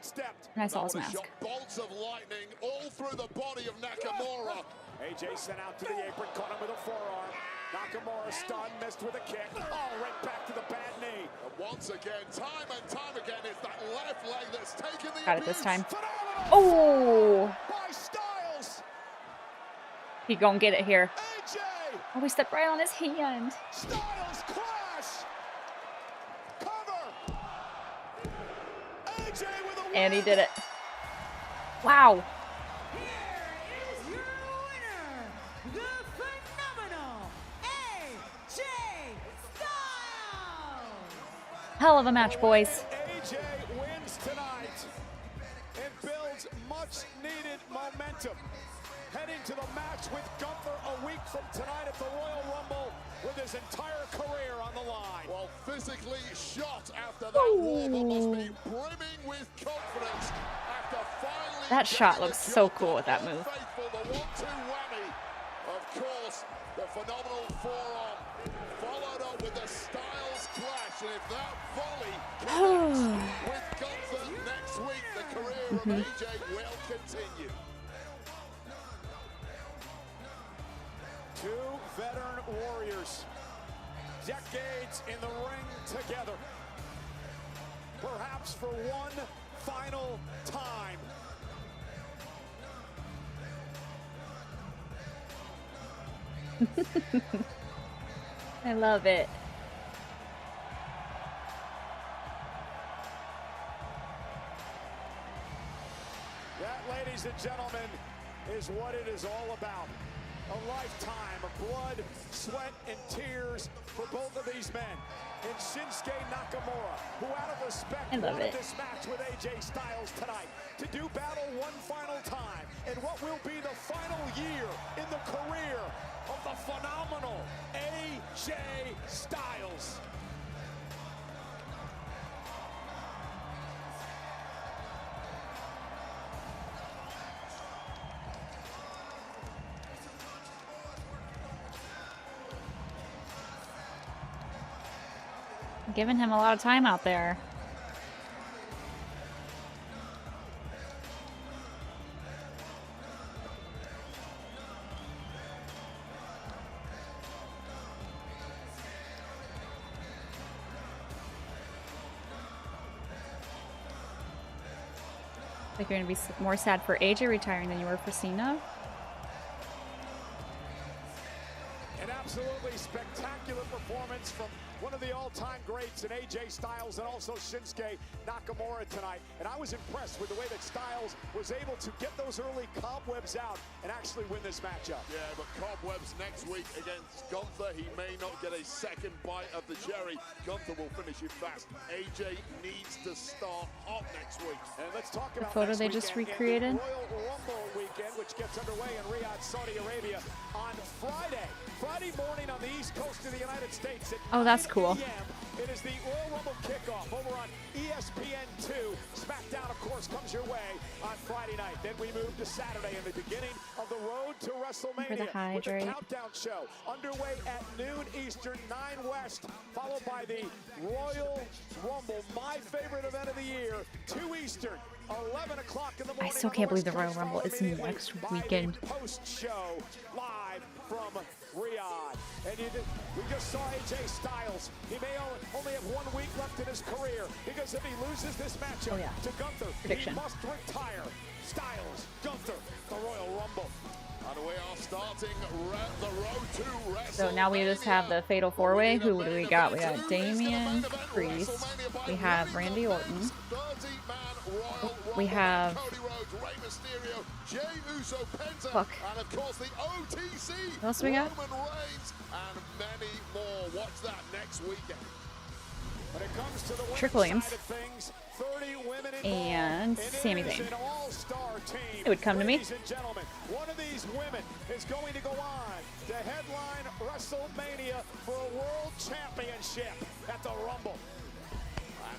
and I saw his mask. Bolts of lightning all through the body of Nakamura. AJ sent out to the apron, caught him with a forearm. Nakamura stunned, missed with a kick. Oh, right back to the bad knee. And once again, time and time again, it's that left leg that's taken the Got it this time. Oh! He gonna get it here. Oh, he stepped right on his hand. Styles clash. Cover. AJ with a And he did it. Wow. Hell of a match, boys. AJ wins tonight and builds much needed momentum. Heading to the match with Gunther a week from tonight at the Royal Rumble with his entire career on the line. Well, physically shot after that war, but must be brimming with confidence after finally. That shot looks so cool with that move. Faithful, the 1-2 whammy. Of course, the phenomenal forearm followed up with the Styles clash, and if that volley connects with Gunther next week, the career of AJ will continue. Two veteran warriors, decades in the ring together, perhaps for one final time. I love it. That, ladies and gentlemen, is what it is all about. A lifetime of blood, sweat, and tears for both of these men. And Shinsuke Nakamura, who out of respect wanted this match with AJ Styles tonight to do battle one final time in what will be the final year in the career of the phenomenal AJ Styles. Giving him a lot of time out there. Like you're gonna be more sad for AJ retiring than you were for Cena. An absolutely spectacular performance from one of the all-time greats in AJ Styles and also Shinsuke Nakamura tonight. And I was impressed with the way that Styles was able to get those early cobwebs out and actually win this matchup. Yeah, but cobwebs next week against Gunther. He may not get a second bite of the cherry. Gunther will finish it fast. AJ needs to start hot next week. And let's talk about the photo they just recreated. The Royal Rumble weekend, which gets underway in Riyadh, Saudi Arabia on Friday morning on the East Coast of the United States. Oh, that's cool. It is the Royal Rumble kickoff over on ESPN2. SmackDown, of course, comes your way on Friday night. Then we move to Saturday and the beginning of the road to WrestleMania with a countdown show underway at noon Eastern, 9 West, followed by the Royal Rumble, my favorite event of the year, 2 Eastern. 11 o'clock in the morning. I still can't believe the Royal Rumble is next weekend. Post-show live from Riyadh. And we just saw AJ Styles. He may only have 1 week left in his career because if he loses this matchup to Gunther, he must retire. Styles, Gunther, the Royal Rumble. And we are starting the road to WrestleMania. So now we just have the Fatal 4-Way. Who do we got? We got Damian Priest. We have Randy Orton. Royal We Rumble, have Cody Rhodes, Rey Mysterio, Jey Uso, Penta, Fuck. and of course the OTC, What else we got? Roman Reigns, and many more. Watch that next weekend. When it comes to the women's Trick Williams. side of things, 30 women involved, And it Sami is Zayn. an all-star team. It would come to me. Ladies and gentlemen, one of these women is going to go on to headline WrestleMania for a world championship at the Rumble.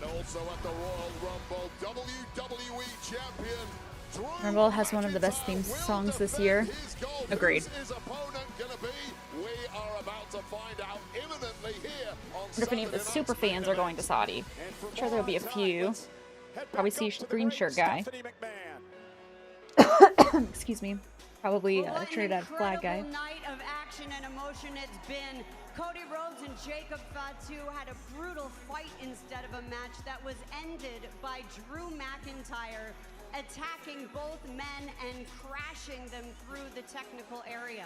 And also at the Royal Rumble, WWE Champion Drew Rumble has one of the best theme McIntyre songs will this year. defend his gold. Agreed. Who's his opponent gonna be? We are about to find out imminently here on Wonder if any of the Saturday super Night fans are going to Saudi. I'm sure there'll be a few. Probably see green shirt guy. Excuse me. Probably Well, what an traded out flag guy. incredible night of action and emotion it's been. Cody Rhodes and Jacob Fatu had a brutal fight instead of a match that was ended by Drew McIntyre attacking both men and crashing them through the technical area.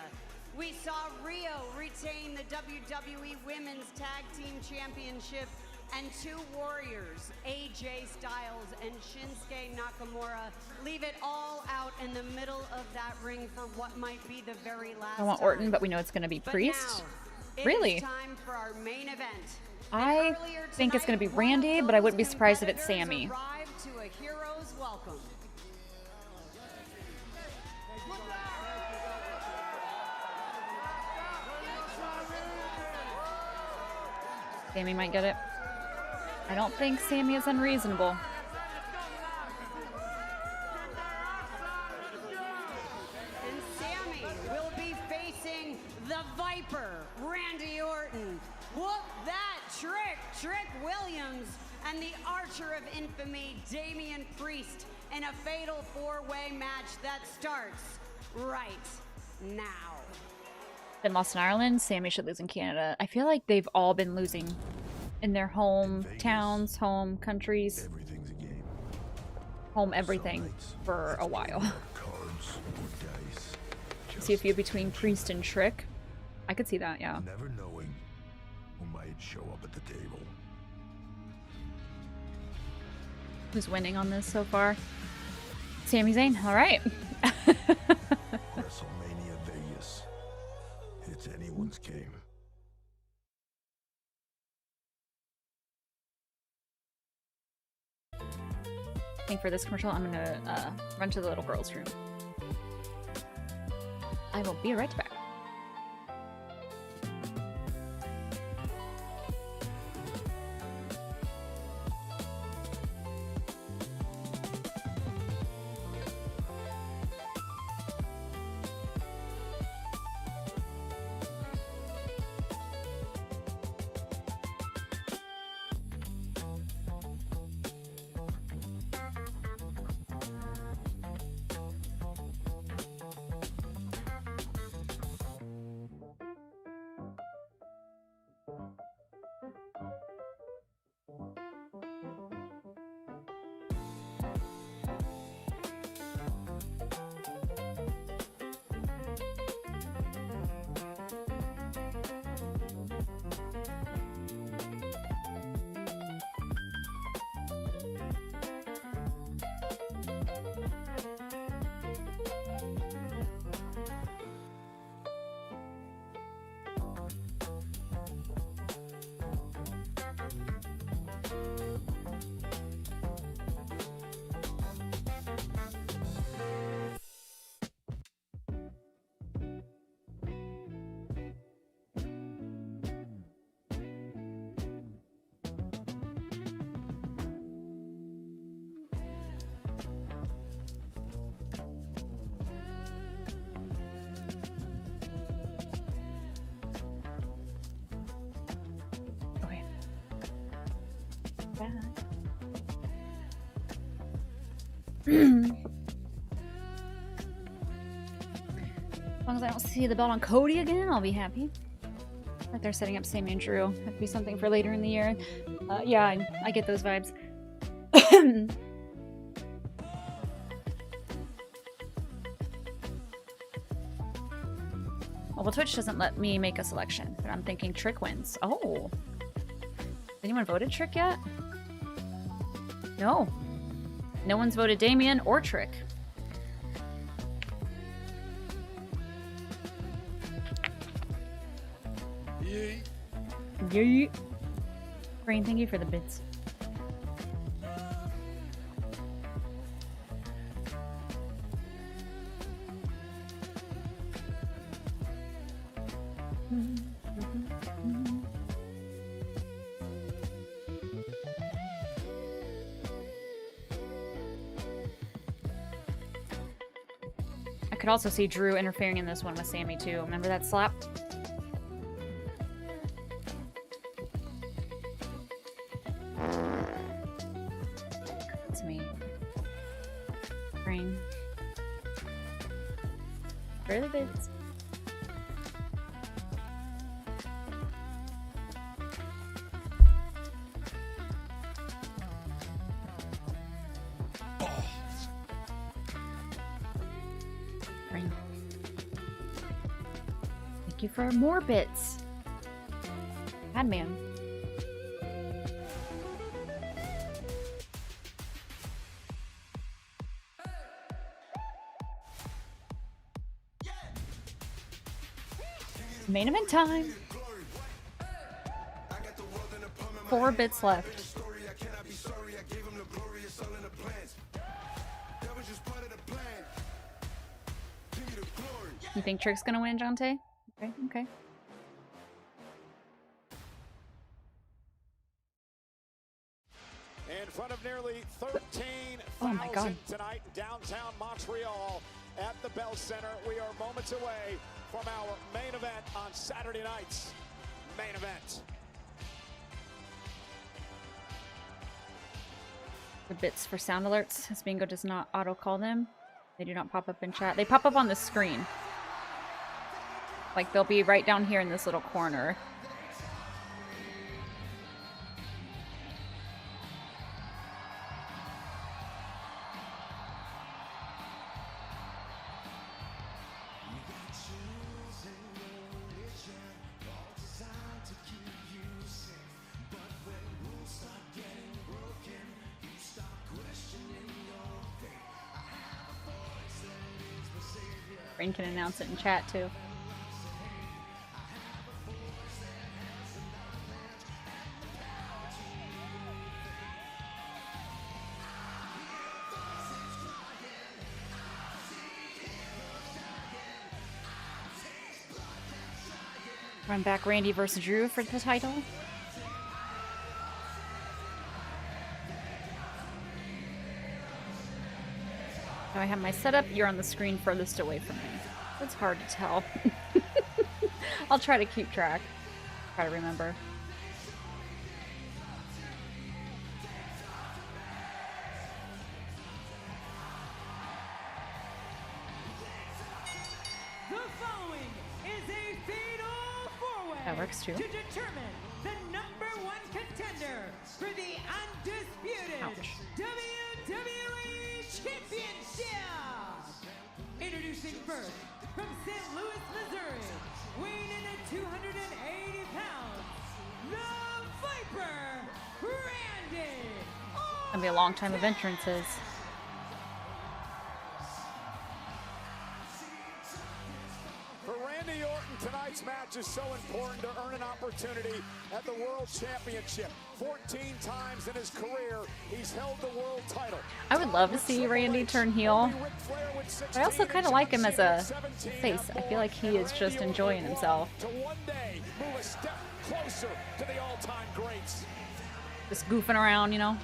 We saw Rio retain the WWE Women's Tag Team Championship, and two warriors, AJ Styles and Shinsuke Nakamura, leave it all out in the middle of that ring for what might be the very last I want time. Orton, but we know it's going to be But Priest. now, it Really? is time for our main event. I And earlier think it's going to be tonight, one of Randy, but I wouldn't be those surprised if it's competitors Sammy. arrived to a hero's welcome. Sammy might get it. I don't think Sammy is unreasonable. And Sammy will be facing the Viper, Randy Orton. Whoop that Trick Williams, and the Archer of Infamy, Damian Priest, in a fatal four-way match that starts right now. Been lost in Ireland. Sammy should lose in Canada. I feel like they've all been losing in their home towns, home countries, Everything's a game. home everything for a while. Cards or dice. See a feud between Priest and Trick. I could see that, yeah. Never knowing who might show up at the table. Who's winning on this so far? Sami Zayn. All right. WrestleMania Vegas. It's anyone's game. I think for this commercial, I'm gonna run to the little girl's room. I will be right back. Okay. Back. As long as I don't see the belt on Cody again, I'll be happy. Like they're setting up Sammy and Drew. That could be something for later in the year. Yeah, I get those vibes. Well, Twitch doesn't let me make a selection, but I'm thinking Trick wins. Oh. Anyone voted Trick yet? No. No one's voted Damien or Trick. Yay. Rain, thank you for the bits. I could also see Drew interfering in this one with Sammy too. Remember that slap? It's me. Rain. Where are the bits? Rain. Thank you for more bits. Madman. Main event time. 4 bits left. You think Trick's gonna win, Jonte? Okay, okay. In front of nearly 13,000 Oh my God. tonight in downtown Montreal at the Bell Center. We are moments away from our main event on Saturday night's main event. The bits for sound alerts, as Bingo does not auto-call them. They do not pop up in chat. They pop up on the screen. Like, they'll be right down here in this little corner. Rain can announce it in chat too. Run back Randy versus Drew for the title. Now I have my setup. You're on the screen furthest away from me. It's hard to tell. I'll try to keep track. Try to remember. The following is a fatal four-way That works too. to determine the #1 contender for the undisputed WWE Championship. Introducing first from St. Louis, Missouri, weighing in at 280 pounds, the Viper, Randy. Gonna be a long time of entrances. For Randy Orton, tonight's match is so important to earn an opportunity at the World Championship. 14 times in his career, he's held the world title. I would love to see Randy turn heel. But I also kind of like him as a face. I feel like he is just enjoying himself. To one day move a step closer to the all-time greats. Just goofing around, you know?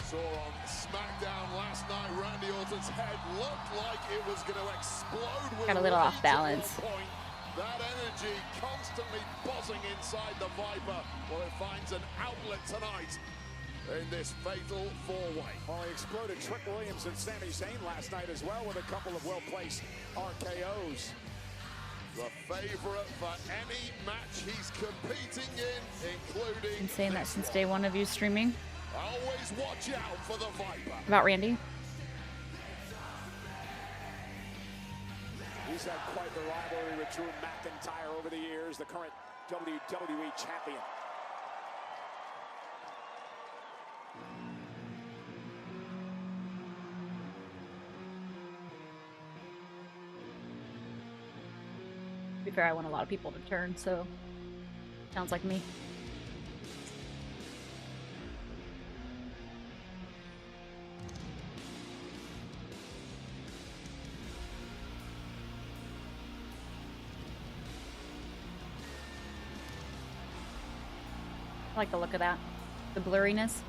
Saw on SmackDown last night, Randy Orton's head looked like it was going to explode with Got a little off rage balance. at one point. That energy constantly buzzing inside the Viper. Well, it finds an outlet tonight in this fatal four-way. Well, he exploded Trick Williams and Sami Zayn last night as well with a couple of well-placed RKOs. The favorite for any match he's competing in, including... Been saying that since day one of you streaming. Always watch out for the Viper. About Randy. He's had quite the rivalry with Drew McIntyre over the years, the current WWE champion. To be fair, I want a lot of people to turn, so sounds like me. I like the look of that. The blurriness.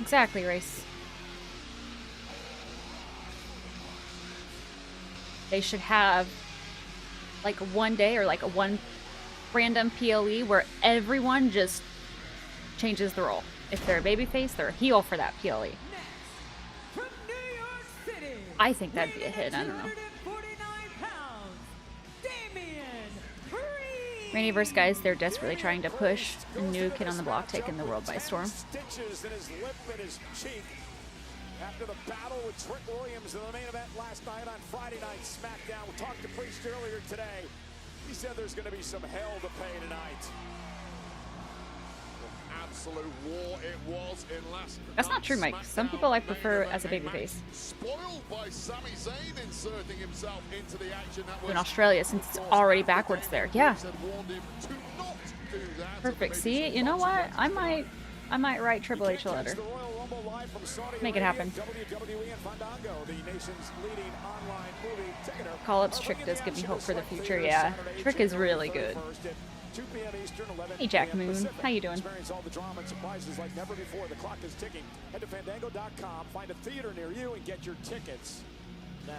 Exactly, Race. They should have like one day or like a one random PLE where everyone just changes the role. If they're a babyface, they're a heel for that PLE. From New York City, I think that'd be a hit. I don't know. 249 pounds, Damian Rainy versus guys, they're desperately trying to push the new kid on the block taking the world by storm. Stitches in his lip and his cheek after the battle with Trick Williams in the main event last night on Friday Night SmackDown. We talked to Priest earlier today. He said there's going to be some hell to pay tonight. Absolute war it was in last. That's not true, Mike. Some people I prefer as a babyface. Spoiled by Sami Zayn inserting himself into the action. That In Australia, since it's already backwards there. Yeah. Perfect. See, you know what? I might write Triple H a letter. Make it happen. Call-ups Trick does give me hope for the future. Yeah, Trick is really good. Hey, Jack Moon. How you doing? Experience all the drama and surprises like never before. The clock is ticking. Head to Fandango.com, find a theater near you, and get your tickets now.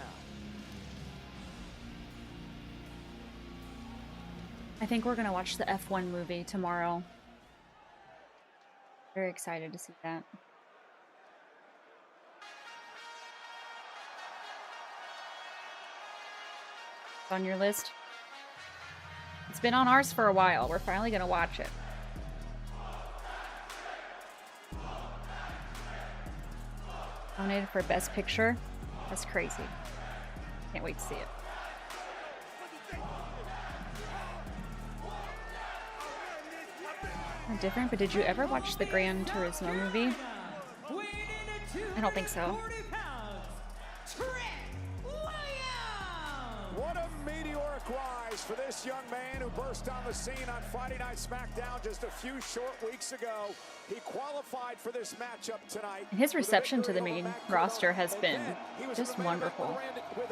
I think we're gonna watch the F1 movie tomorrow. Very excited to see that. It's on your list? It's been on ours for a while. We're finally gonna watch it. Nominated for Best Picture? That's crazy. Can't wait to see it. Not different, but did you ever watch the Gran Turismo movie? I don't think so. What a meteoric rise for this young man who burst on the scene on Friday Night SmackDown just a few short weeks ago. He qualified for this matchup tonight. And his reception to the main roster has been just wonderful. With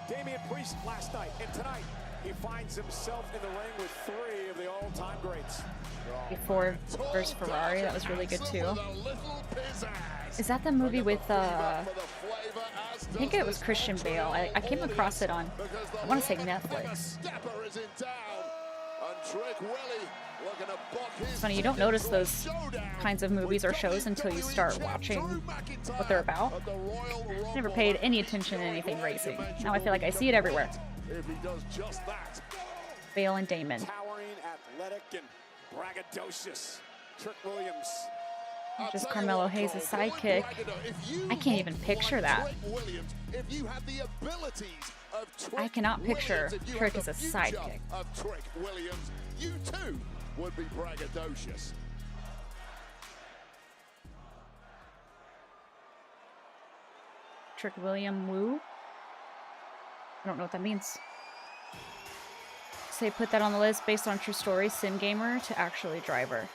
Damian Priest last night, and tonight he finds himself in the ring with three of the all-time greats. Before versus Ferrari, that was really good too. Is that the movie with I think it was Christian Bale. I came across it on, I want to say Netflix. It's funny, you don't notice those kinds of movies or shows until you start watching what they're about. Never paid any attention to anything racing. Now I feel like I see it everywhere. If he does just that. Bale and Damon. Towering, athletic, and braggadocious. Trick Williams. Just Carmelo Hayes' sidekick. I can't even picture that. I cannot picture Trick as a sidekick. Trick Williams, you too would be braggadocious. Trick William Woo? I don't know what that means. Say put that on the list based on true story, Sim Gamer to actually Driver.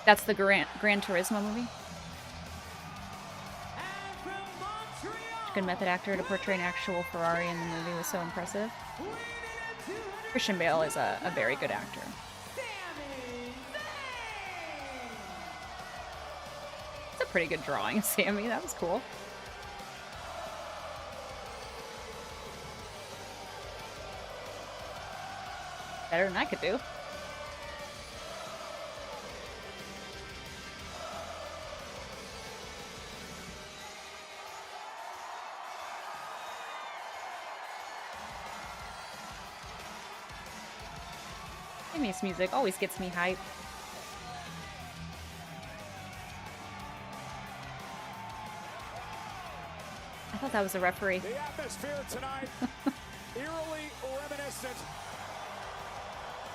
That's the Gran Turismo movie. Good method actor to portray an actual Ferrari in the movie was so impressive. Christian Bale is a very good actor. It's a pretty good drawing of Sammy. That was cool. Better than I could do. Jimmy's music always gets me hyped. I thought that was a referee. The atmosphere tonight, eerily reminiscent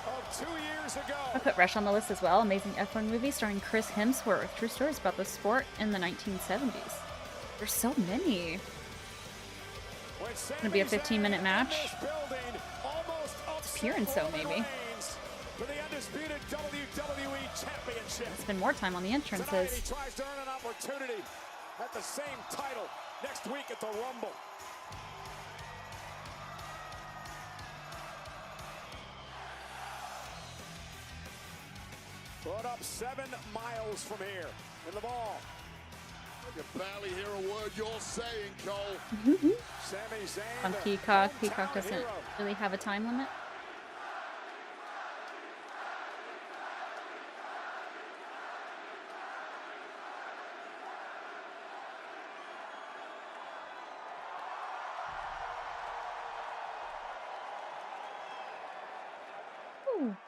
of 2 years ago. I put Rush on the list as well. Amazing F1 movie starring Chris Hemsworth. True stories about the sport in the 1970s. There's so many. It's gonna be a 15-minute match. It's pure and so maybe. Spend more time on the entrances. Tonight he tries to earn an opportunity at the same title next week at the Rumble. Brought up 7 miles from here in the ball. You barely hear a word you're saying, Cole. Sami Zayn On Peacock. Peacock doesn't really have a time limit.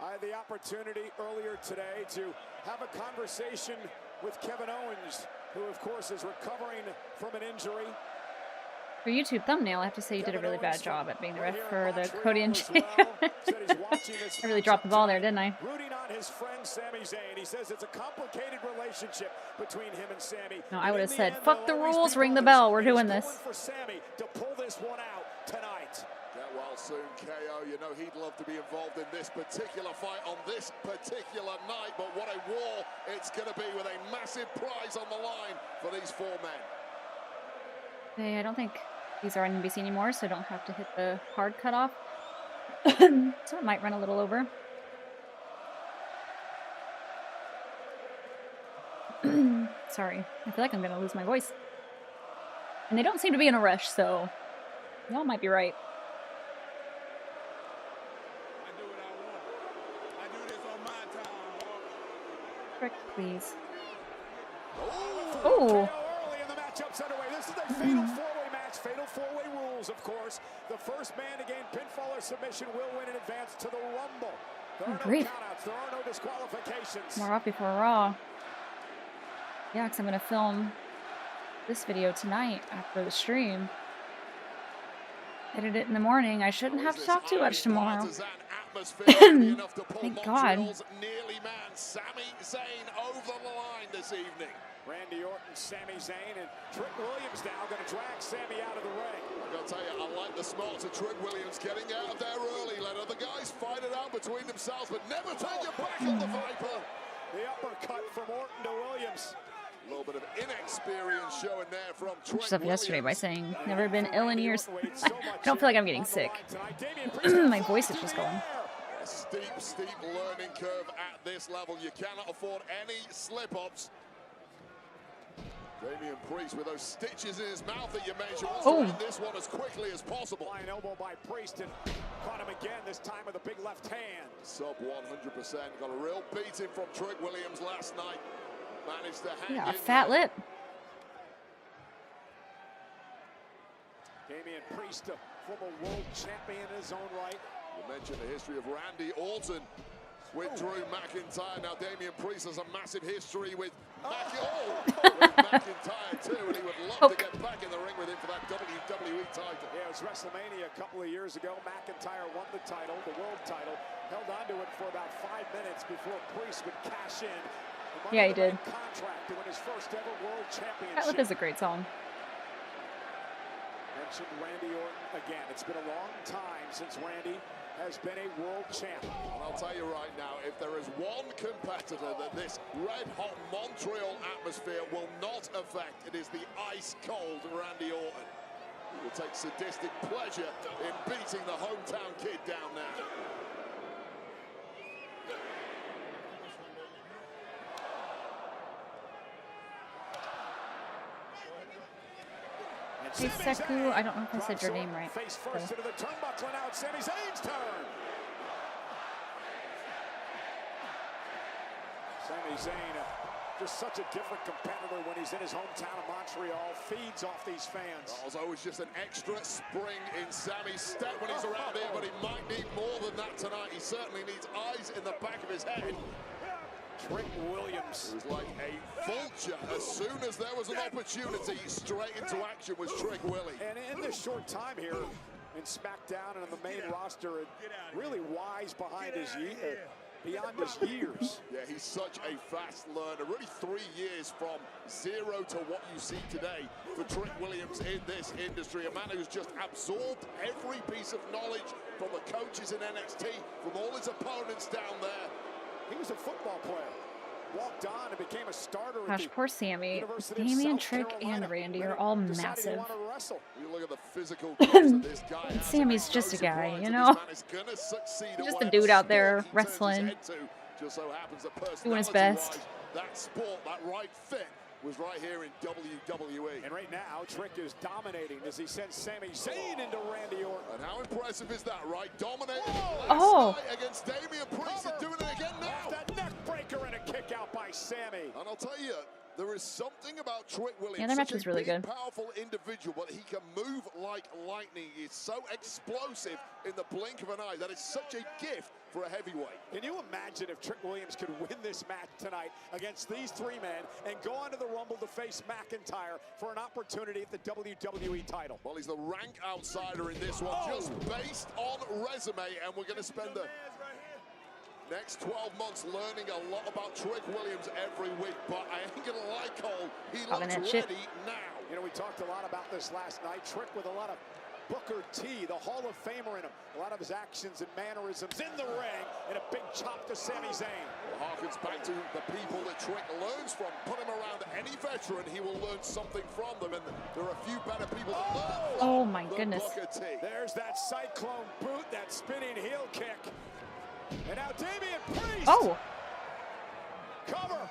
I had the opportunity earlier today to have a conversation with Kevin Owens, who of course is recovering from an injury. For YouTube thumbnail, I have to say you did a really bad job at being the ref for the Cody and Jay. I really dropped the ball there, didn't I? Rooting on his friend Sami Zayn. He says it's a complicated relationship between him and Sami. No, I would have said, fuck the rules, ring the bell, we're doing this. For Sami to pull this one out tonight. Get well soon, KO. You know he'd love to be involved in this particular fight on this particular night, but what a war it's going to be with a massive prize on the line for these 4 men. Okay, I don't think these are on NBC anymore, so I don't have to hit the hard cutoff. So it might run a little over. Sorry, I feel like I'm going to lose my voice. And they don't seem to be in a rush, so y'all might be right. Frick, please. Oh. Early in the matchup's underway. This is a fatal 4-way match. Fatal 4-way rules, of course. The first man to gain pinfall or submission will win and advance to the Rumble. There are no countouts. There are no disqualifications. More up before Raw. Yeah, because I'm going to film this video tonight after the stream. Edit it in the morning. I shouldn't have to talk too much tomorrow. Thank God. Nearly man Sami Zayn over the line this evening. Randy Orton, Sami Zayn, and Trick Williams now going to drag Sami out of the ring. I've got to tell you, I like the smarts of Trick Williams getting out there early. Let other guys fight it out between themselves, but never turn your back on the Viper. The uppercut from Orton to Williams. A little bit of inexperience showing there from Trick Stuff yesterday by saying never been ill in years. I I don't feel like I'm getting sick. My voice is just going. A steep learning curve at this level. You cannot afford any slip-ups. Damian Priest with those stitches in his mouth that you mentioned. Wants to end this one as quickly as possible. Flying elbow by Priest and caught him again, this time with a big left hand. Sub 100%. Got a real beating from Trick Williams last night. Managed to hang Yeah, a in fat there. lip. Damian Priest, a former world champion in his own right. You mentioned the history of Randy Orton with Drew McIntyre. Now Damian Priest has a massive history with McIntyre too, and he would love to get back in the ring with him for that WWE title. Yeah, it was WrestleMania a couple of years ago. McIntyre won the title, the world title, held onto it for about 5 minutes before Priest would cash in. Yeah, he did. Contract to win his first ever world championship. Fat Lip is a great song. Mentioned Randy Orton again. It's been a long time since Randy has been a world champion. And I'll tell you right now, if there is one competitor that this red-hot Montreal atmosphere will not affect, it is the ice-cold Randy Orton. He will take sadistic pleasure in beating the hometown kid down now. Hey, Seku, I don't know if I said your name right. Face first into the turnbuckle, now it's Sami Zayn's turn. Sami Zayn Just such a different competitor when he's in his hometown of Montreal. Feeds off these fans. There's always just an extra spring in Sammy's step when he's around here, but he might need more than that tonight. He certainly needs eyes in the back of his head. Trick Williams. It was like a vulture. As soon as there was an opportunity, straight into action was Trick Willie. And in this short time here in SmackDown and on the main roster, really wise behind his beyond his years. Yeah, he's such a fast learner. Really 3 years from zero to what you see today for Trick Williams in this industry. A man who's just absorbed every piece of knowledge from the coaches in NXT, from all his opponents down there. He was a football player. Walked on and became a starter. Gosh, poor Sammy. Damian, Trick, and Randy are all massive. You look at the physical that this guy has. Sammy's just a guy, you know? Just a dude out there wrestling, Just so happens that doing his best. That sport, that right fit, was right here in WWE. And right now, Trick is dominating as he sends Sami Zayn into Randy Orton. And how impressive is that, right? Dominating against Damian Priest and doing it again now. That neck breaker and a kick out by Sami. And I'll tell you, there is something about Trick Williams. Yeah, that match was really good. Powerful individual, but he can move like lightning. He's so explosive in the blink of an eye. That is such a gift for a heavyweight. Can you imagine if Trick Williams could win this match tonight against these three men and go on to the Rumble to face McIntyre for an opportunity at the WWE title? Well, he's the rank outsider in this one, just based on resume, and we're going to spend the next 12 months learning a lot about Trick Williams every week, but I ain't going to lie, Cole, he looks ready now. You know, we talked a lot about this last night. Trick with a lot of Booker T, the Hall of Famer in him. A lot of his actions and mannerisms in the ring, and a big chop to Sami Zayn. Well, harkens back to the people that Trick learns from. Put him around any veteran, he will learn something from them, and there are a few better people to learn from. Oh my goodness. Booker T. There's that cyclone boot, that spinning heel kick. And now Damian Priest. Cover.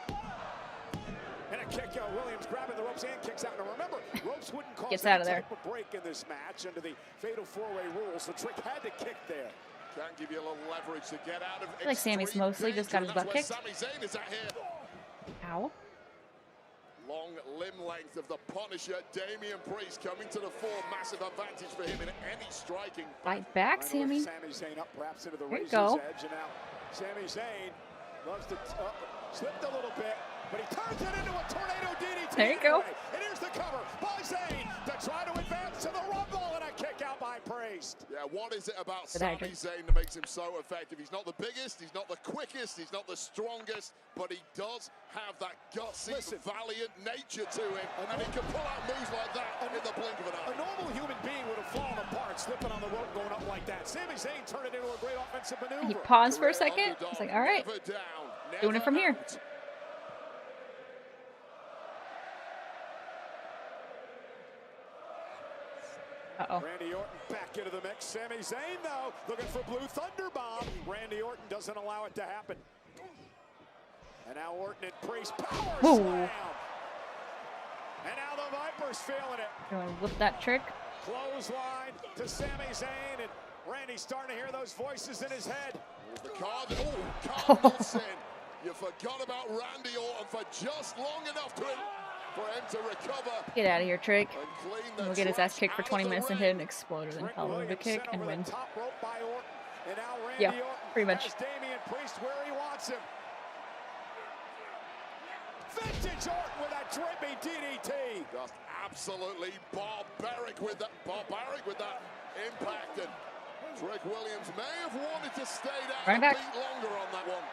And a kick out. Williams grabbing the ropes and kicks out. Now remember, ropes wouldn't cause Gets out of there. Type of break in this match under the fatal four-way rules. So Trick had to kick there. Can't give you a little leverage to get out of it. I feel like Sammy's mostly just got his butt kicked. Sami Zayn is at here. Ow. Long limb length of the Punisher. Damian Priest coming to the fore. Massive advantage for him in any striking. Fight back, Sammy. Sami Zayn up perhaps into the There you razor's go. edge. And now Sami Zayn loves to slipped a little bit, but he turns it into a tornado DDT. There you go. And here's the cover by Zayn to try to advance to the Rumble, and a kick out by Priest. Yeah, what is it about Good Sami idea. Zayn that makes him so effective? He's not the biggest, he's not the quickest, he's not the strongest, but he does have that gutsy, valiant nature to him, and he can pull out moves like that in the blink of an eye. A normal human being would have fallen apart, slipping on the rope, going up like that. Sami Zayn turned it into a great offensive maneuver. He paused for a second. He's like, all right, Never down, doing it from here. out. Uh-oh. Randy Orton back into the mix. Sami Zayn, though, looking for Blue Thunder Bomb. Randy Orton doesn't allow it to happen. And now Orton and Priest power slam. And now the Viper's feeling it. Gonna whip that Trick. Clothesline to Sami Zayn, and Randy's starting to hear those voices in his head. The Cardinal sin. You forgot about Randy Orton for just long enough for him to recover. Get out of here, Trick. And clean And the we'll get his ass kicked for tracks 20 out of the minutes and ring. hit an exploder, then follow the kick and win. Top rope by Orton. And now Randy Yeah, Orton pretty much. has Damian Priest where he wants him. Vintage Orton with that drippy DDT. Just absolutely barbaric with that impact. And Trick Williams may have wanted to stay down Right a back. beat longer on that one.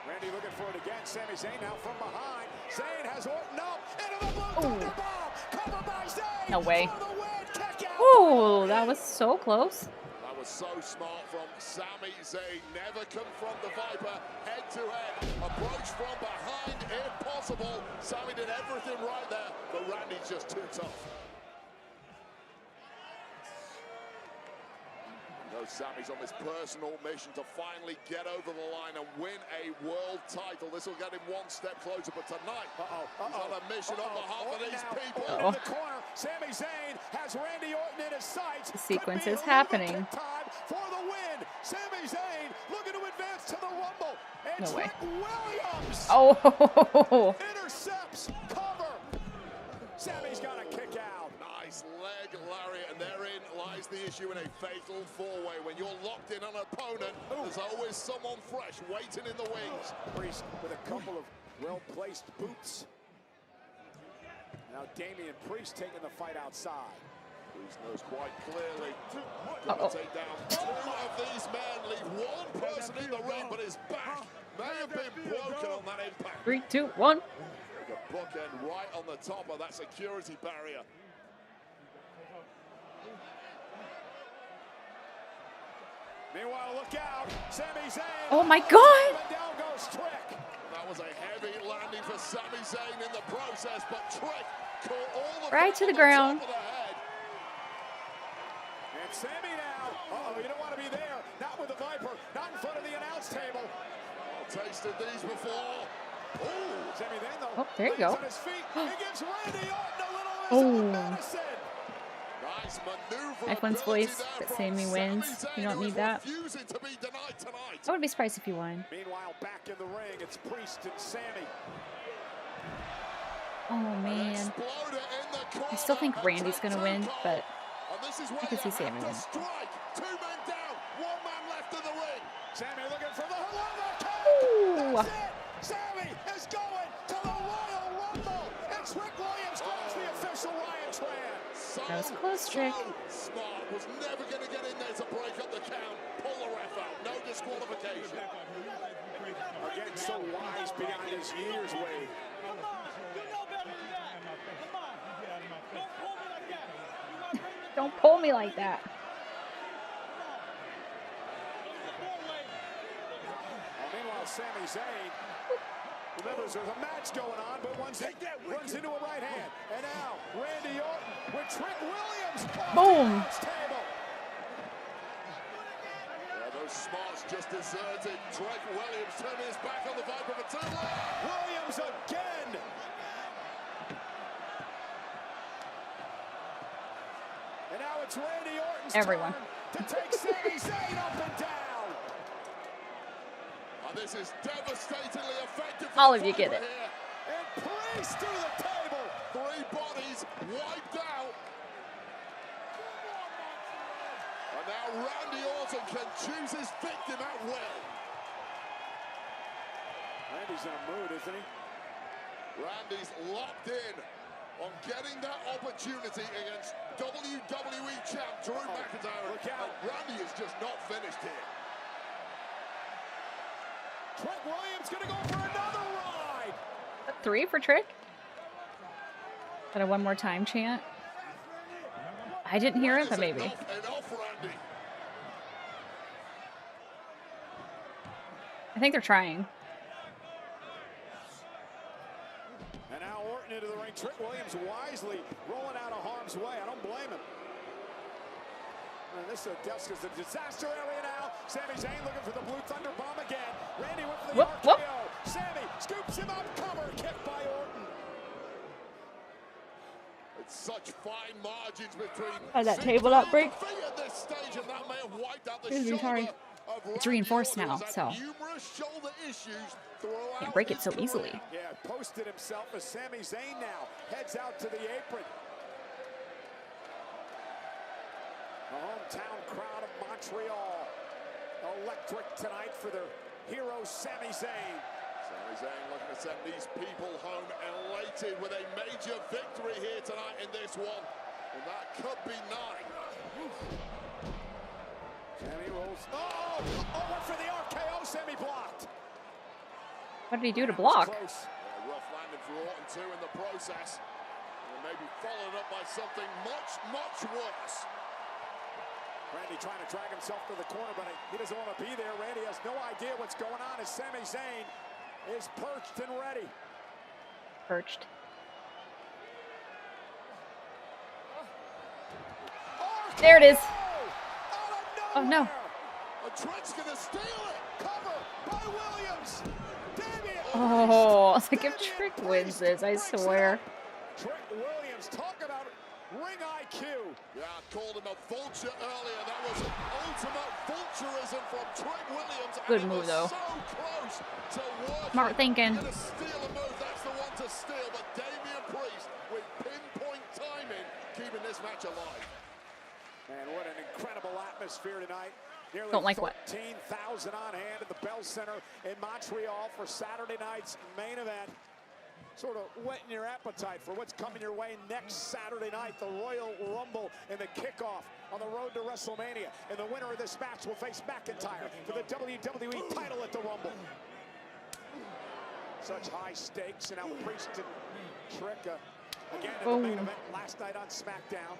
Randy looking for it again. Sami Zayn now from behind. Zayn has Orton up into the Blue Thunder Bomb. Cover by Zayn. No way. For the win. Kick out. Oh, that was so close. That was so smart from Sami Zayn. Never confront the Viper head to head. Approach from behind if possible. Sami did everything right there, but Randy's just too tough. No Sammy's on this personal mission to finally get over the line and win a world title. This will get him one step closer, but tonight he's on a mission on behalf of these people. In the corner, Sami Zayn has Randy Orton in his sights. The sequence is happening. Time for the win. Sami Zayn looking to advance to the Rumble. And No way. Trick Williams intercepts cover. Sammy's got a kick out. Nice leg lariat, and therein lies the issue in a fatal four-way. When you're locked in on an opponent, there's always someone fresh waiting in the wings. Priest with a couple of well-placed boots. Now Damian Priest taking the fight outside. Priest knows quite clearly. Gonna take down two of these men, leave one person in the ring, but his back may have been broken on that impact. 3, 2, 1. The bookend right on the top of that security barrier. Meanwhile, look out. Sami Zayn. Oh my God. And down goes Trick. That was a heavy landing for Sami Zayn in the process, but Trick caught all the Right to the ground. top of the head. And Sami now. Uh-oh, you don't want to be there. Not with the Viper. Not in front of the announce table. I've tasted these before. Ooh. Sami then, though. Oh, there you go. On his feet. He gives Randy Orton a little medicine. Nice maneuver. Eklund's voice that Sami wins. You don't need that. To be denied tonight. I would be surprised if you won. Meanwhile, back in the ring, it's Priest and Sami. Oh man. I still think Randy's gonna win, but I could see Sami win. Strike. 2 men down, 1 man left in the ring. Sami looking for the Hello. Ooh. Sami is going to the Royal Rumble. And Trick Williams grabs the official Ryan Tran. That was close, Trick. Smart was never going to get in there to break up the count. Pull the ref out. No disqualification. Again, so wise beyond his years, Wade. Don't pull me like that. Meanwhile, Sami Zayn remembers there's a match going on, but runs into a right hand. And now, Randy Orton with Trick Williams. Boom. Table. Yeah, those smarts just deserted. Trick Williams turning his back on the Viper for too long. Williams again. And now it's Randy Orton's Everyone. turn to take Sami Zayn up and down. And this is devastatingly effective. All of you get it. And Priest through the table. 3 bodies wiped out. And now Randy Orton can choose his victim at will. Randy's in a mood, isn't he? Randy's locked in on getting that opportunity against WWE champ Drew McIntyre. Look out. And Randy is just not finished here. Trick Williams gonna go for another ride. 3 for Trick? Got a one more time chant? I didn't hear it, but maybe. Enough, Randy. I think they're trying. And now Orton into the ring. Trick Williams wisely rolling out of harm's way. I don't blame him. And this is a disaster area now. Sami Zayn looking for the Blue Thunder Bomb again. Randy went for the RKO. Sami scoops him up. Cover kick by Orton. It's such fine margins between. That table up break. At this stage, and that may have wiped out the Excuse me, sorry. It's reinforced now, so can't break it so easily. Yeah, posted himself as Sami Zayn now heads out to the apron. The hometown crowd of Montreal, electric tonight for their hero Sami Zayn. Sami Zayn looking to send these people home elated with a major victory here tonight in this one, and that could be 9. Sami rolls. Oh, went for the RKO. Sami blocked. What did he do to block? Rough landing for Orton too in the process. And maybe followed up by something much, much worse. Randy trying to drag himself to the corner, but he doesn't want to be there. Randy has no idea what's going on as Sami Zayn is perched and ready. Perched. There it is. Oh no. And Trick's gonna steal it. Cover by Williams. Damien. Oh, like if Trick wins this, I swear. Trick Williams, talk about ring IQ. Yeah, I called him a vulture earlier. That was ultimate vulturism from Trick Williams. Good move, though. So close to working. Smart thinking. Gonna steal a move. That's the one to steal. But Damian Priest with pinpoint timing, keeping this match alive. Man, what an incredible atmosphere tonight. Nearly Don't like what? 13,000 on hand at the Bell Center in Montreal for Saturday night's main event. Sort of whetting your appetite for what's coming your way next Saturday night, the Royal Rumble and the kickoff on the road to WrestleMania. And the winner of this match will face McIntyre for the WWE title at the Rumble. Such high stakes, and now Priest and Trick again in the main event last night on SmackDown.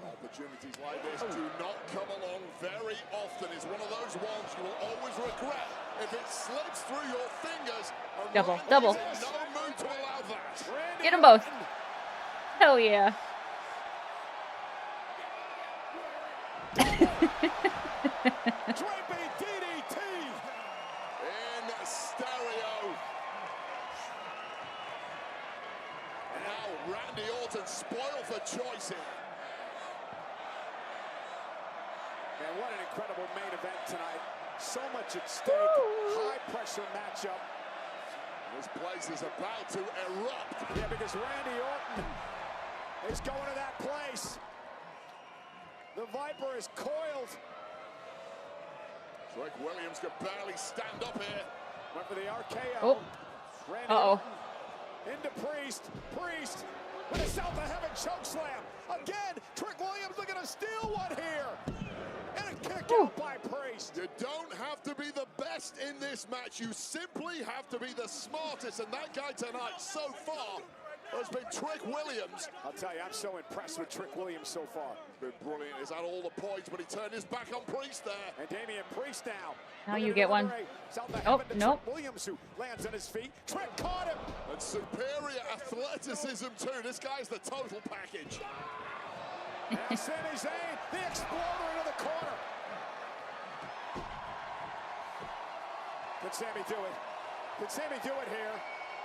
Opportunities like this do not come along very often. It's one of those ones you will always regret if it slips through your fingers. Double, double. No mood to allow that. Get them both. Hell yeah. Draping DDT in stereo. And now Randy Orton spoiled for choice here. And what an incredible main event tonight. So much at stake. High pressure matchup. This place is about to erupt. Yeah, because Randy Orton is going to that place. The Viper is coiled. Trick Williams can barely stand up here. Went for the RKO. Oh. Randy Orton into Priest. Priest with a South of Heaven chokeslam. Again, Trick Williams looking to steal one here. And a kick out by Priest. You don't have to be the best in this match. You simply have to be the smartest. And that guy tonight so far has been Trick Williams. I'll tell you, I'm so impressed with Trick Williams so far. Been brilliant. He's had all the points, but he turned his back on Priest there. And Damian Priest now. Now you get one. Oh, nope. Williams, who lands on his feet. Trick caught him. And superior athleticism too. This guy's the total package. And Sami Zayn, the exploder into the corner. Can Sami do it? Can Sami do it here?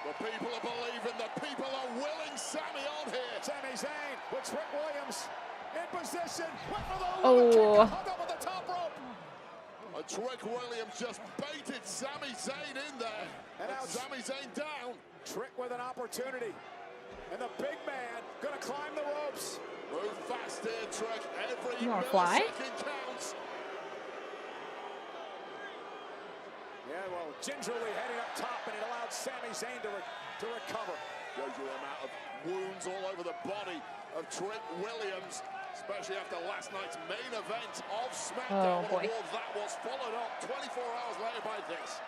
The people are believing. The people are willing Sami on here. Sami Zayn with Trick Williams in position. Went for the Oh. kick, hung up on the top rope. And Trick Williams just baited Sami Zayn in there. And now Sami Zayn down. Trick with an opportunity. And the big man gonna climb the ropes. Move fast here, Trick. Every You wanna fly? millisecond counts. Yeah, well, gingerly heading up top, and it allowed Sami Zayn to recover. Shows you the amount of wounds all over the body of Trick Williams, especially after last night's main event of SmackDown. Oh, boy. That was followed up 24 hours later by this.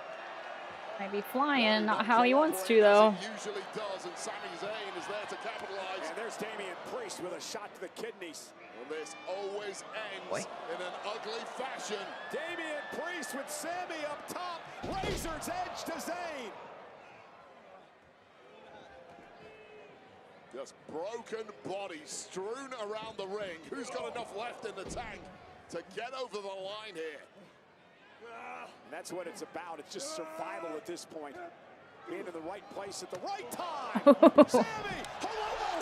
Might be flying, not how he wants to, though. As it usually does, and Sami Zayn is there to capitalize. And there's Damian Priest with a shot to the kidneys. And this always ends in an ugly fashion. Damian Priest with Sami up top. Razor's edge to Zayn. Just broken bodies strewn around the ring. Who's got enough left in the tank to get over the line here? And that's what it's about. It's just survival at this point. Being in the right place at the right time. Sami,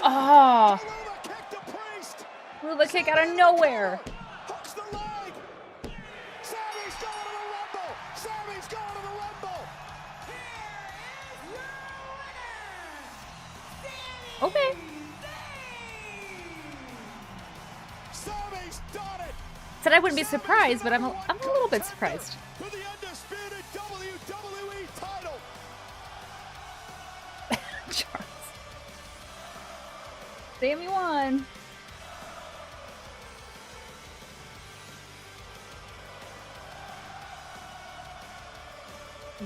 Oh. Helluva kick to Priest. Move a kick out of nowhere. Hooks the leg. Sami's going to the Rumble. Sami's going to the Rumble. Okay. Sami's done it. Said I wouldn't be surprised, but I'm a little bit surprised. For the undisputed WWE title. Charles. Sami won.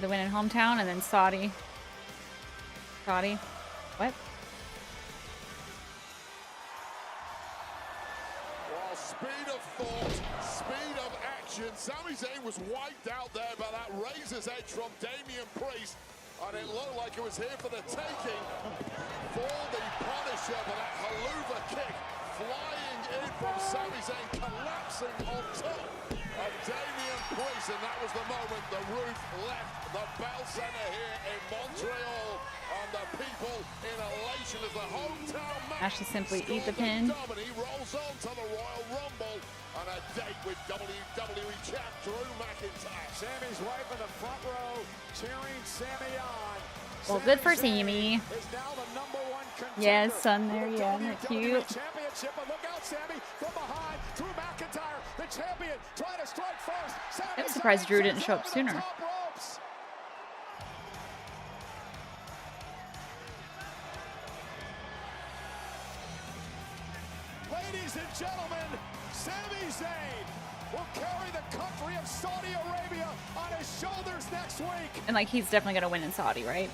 The win in hometown and then Saudi. What? Well, speed of thought, speed of action. Sami Zayn was wiped out there by that razor's edge from Damian Priest. And it looked like it was here for the taking for the Punisher, but that Helluva kick flying in from Sami Zayn, collapsing on top of Damian Priest, and that was the moment the roof left the Bell Center here in Montreal, and the people in elation as the hometown man Ashley simply eat the pin. He rolls on to the Royal Rumble on a date with WWE champ Drew McIntyre. Sammy's wife in the front row cheering Sammy on. Well, good for Sammy. Is now the #1 contender. Yes, son there, yeah, isn't it cute? Championship, but look out, Sammy from behind. Drew McIntyre, the champion, trying to strike first. I'm surprised Drew didn't show up sooner. Ladies and gentlemen, Sami Zayn will carry the country of Saudi Arabia on his shoulders next week. And like he's definitely gonna win in Saudi, right?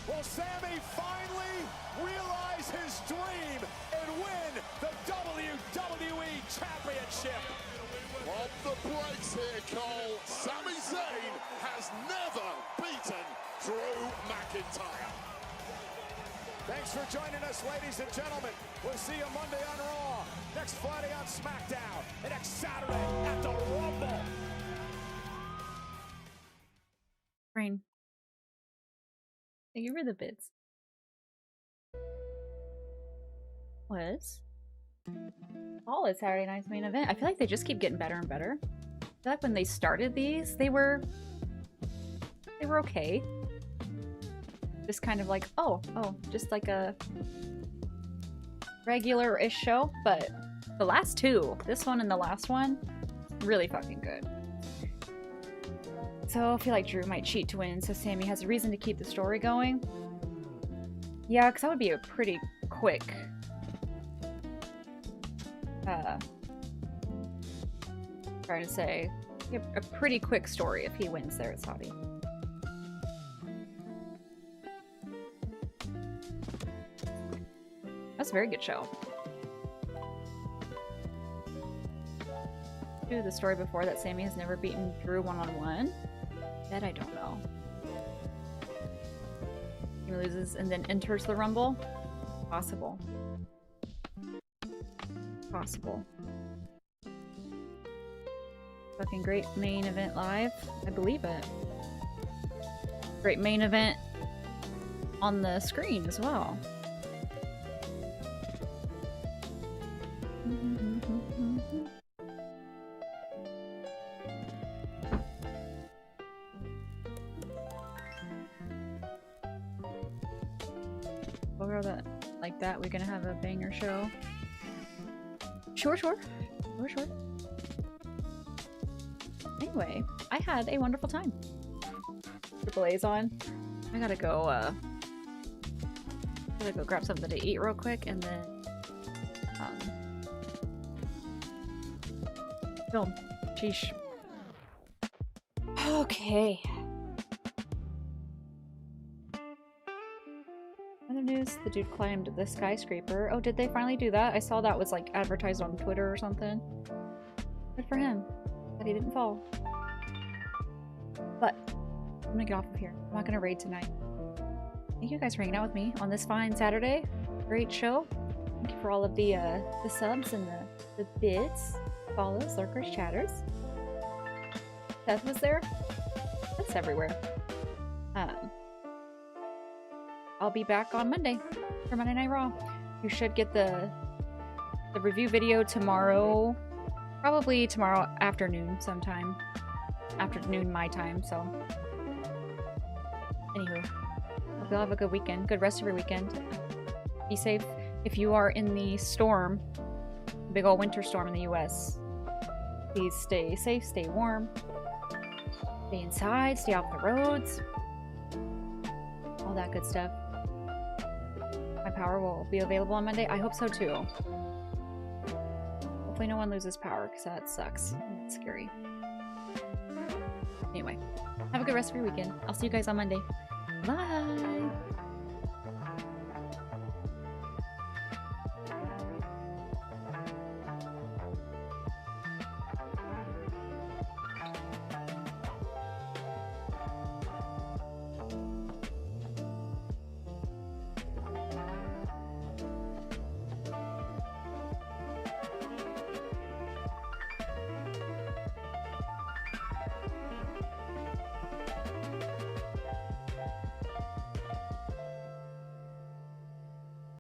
Will Sami finally realize his dream and win the WWE Championship? Pump the brakes here, Cole. Sami Zayn has never beaten Drew McIntyre. Thanks for joining us, ladies and gentlemen. We'll see you Monday on Raw, next Friday on SmackDown, and next Saturday at the Rumble. Rain. Thank you for the bits. Was is Saturday night's main event. I feel like they just keep getting better and better. I feel like when they started these, they were okay. Just kind of like, oh, just like a regular-ish show. But the last two, this one and the last one, really fucking good. So I feel like Drew might cheat to win, so Sammy has a reason to keep the story going. Yeah, because that would be a pretty quick trying to say a pretty quick story if he wins there at Saudi. That's a very good show. Do the story before that Sammy has never beaten Drew one-on-one? That I don't know. He loses and then enters the Rumble? Possible. Possible. Fucking great main event live. I believe it. Great main event on the screen as well. Over that, like that, we're gonna have a banger show. Sure. Anyway, I had a wonderful time. Triple A's on. I gotta go grab something to eat real quick and then film. Sheesh. Okay. Other news, the dude climbed the skyscraper. Oh, did they finally do that? I saw that was like advertised on Twitter or something. Good for him. That he didn't fall. But I'm gonna get off of here. I'm not gonna raid tonight. Thank you guys for hanging out with me on this fine Saturday. Great show. Thank you for all of the subs and the bits, follows, lurkers, chatters. Seth was there. That's everywhere. I'll be back on Monday for Monday Night Raw. You should get the review video tomorrow. Probably tomorrow afternoon sometime. Afternoon my time, so. Anywho. Hope you'll have a good weekend. Good rest of your weekend. Be safe. If you are in the storm, big old winter storm in the US, please stay safe, stay warm. Stay inside, stay off the roads. All that good stuff. My power will be available on Monday. I hope so too. Hopefully no one loses power, because that sucks. That's scary. Anyway, have a good rest of your weekend. I'll see you guys on Monday. Bye!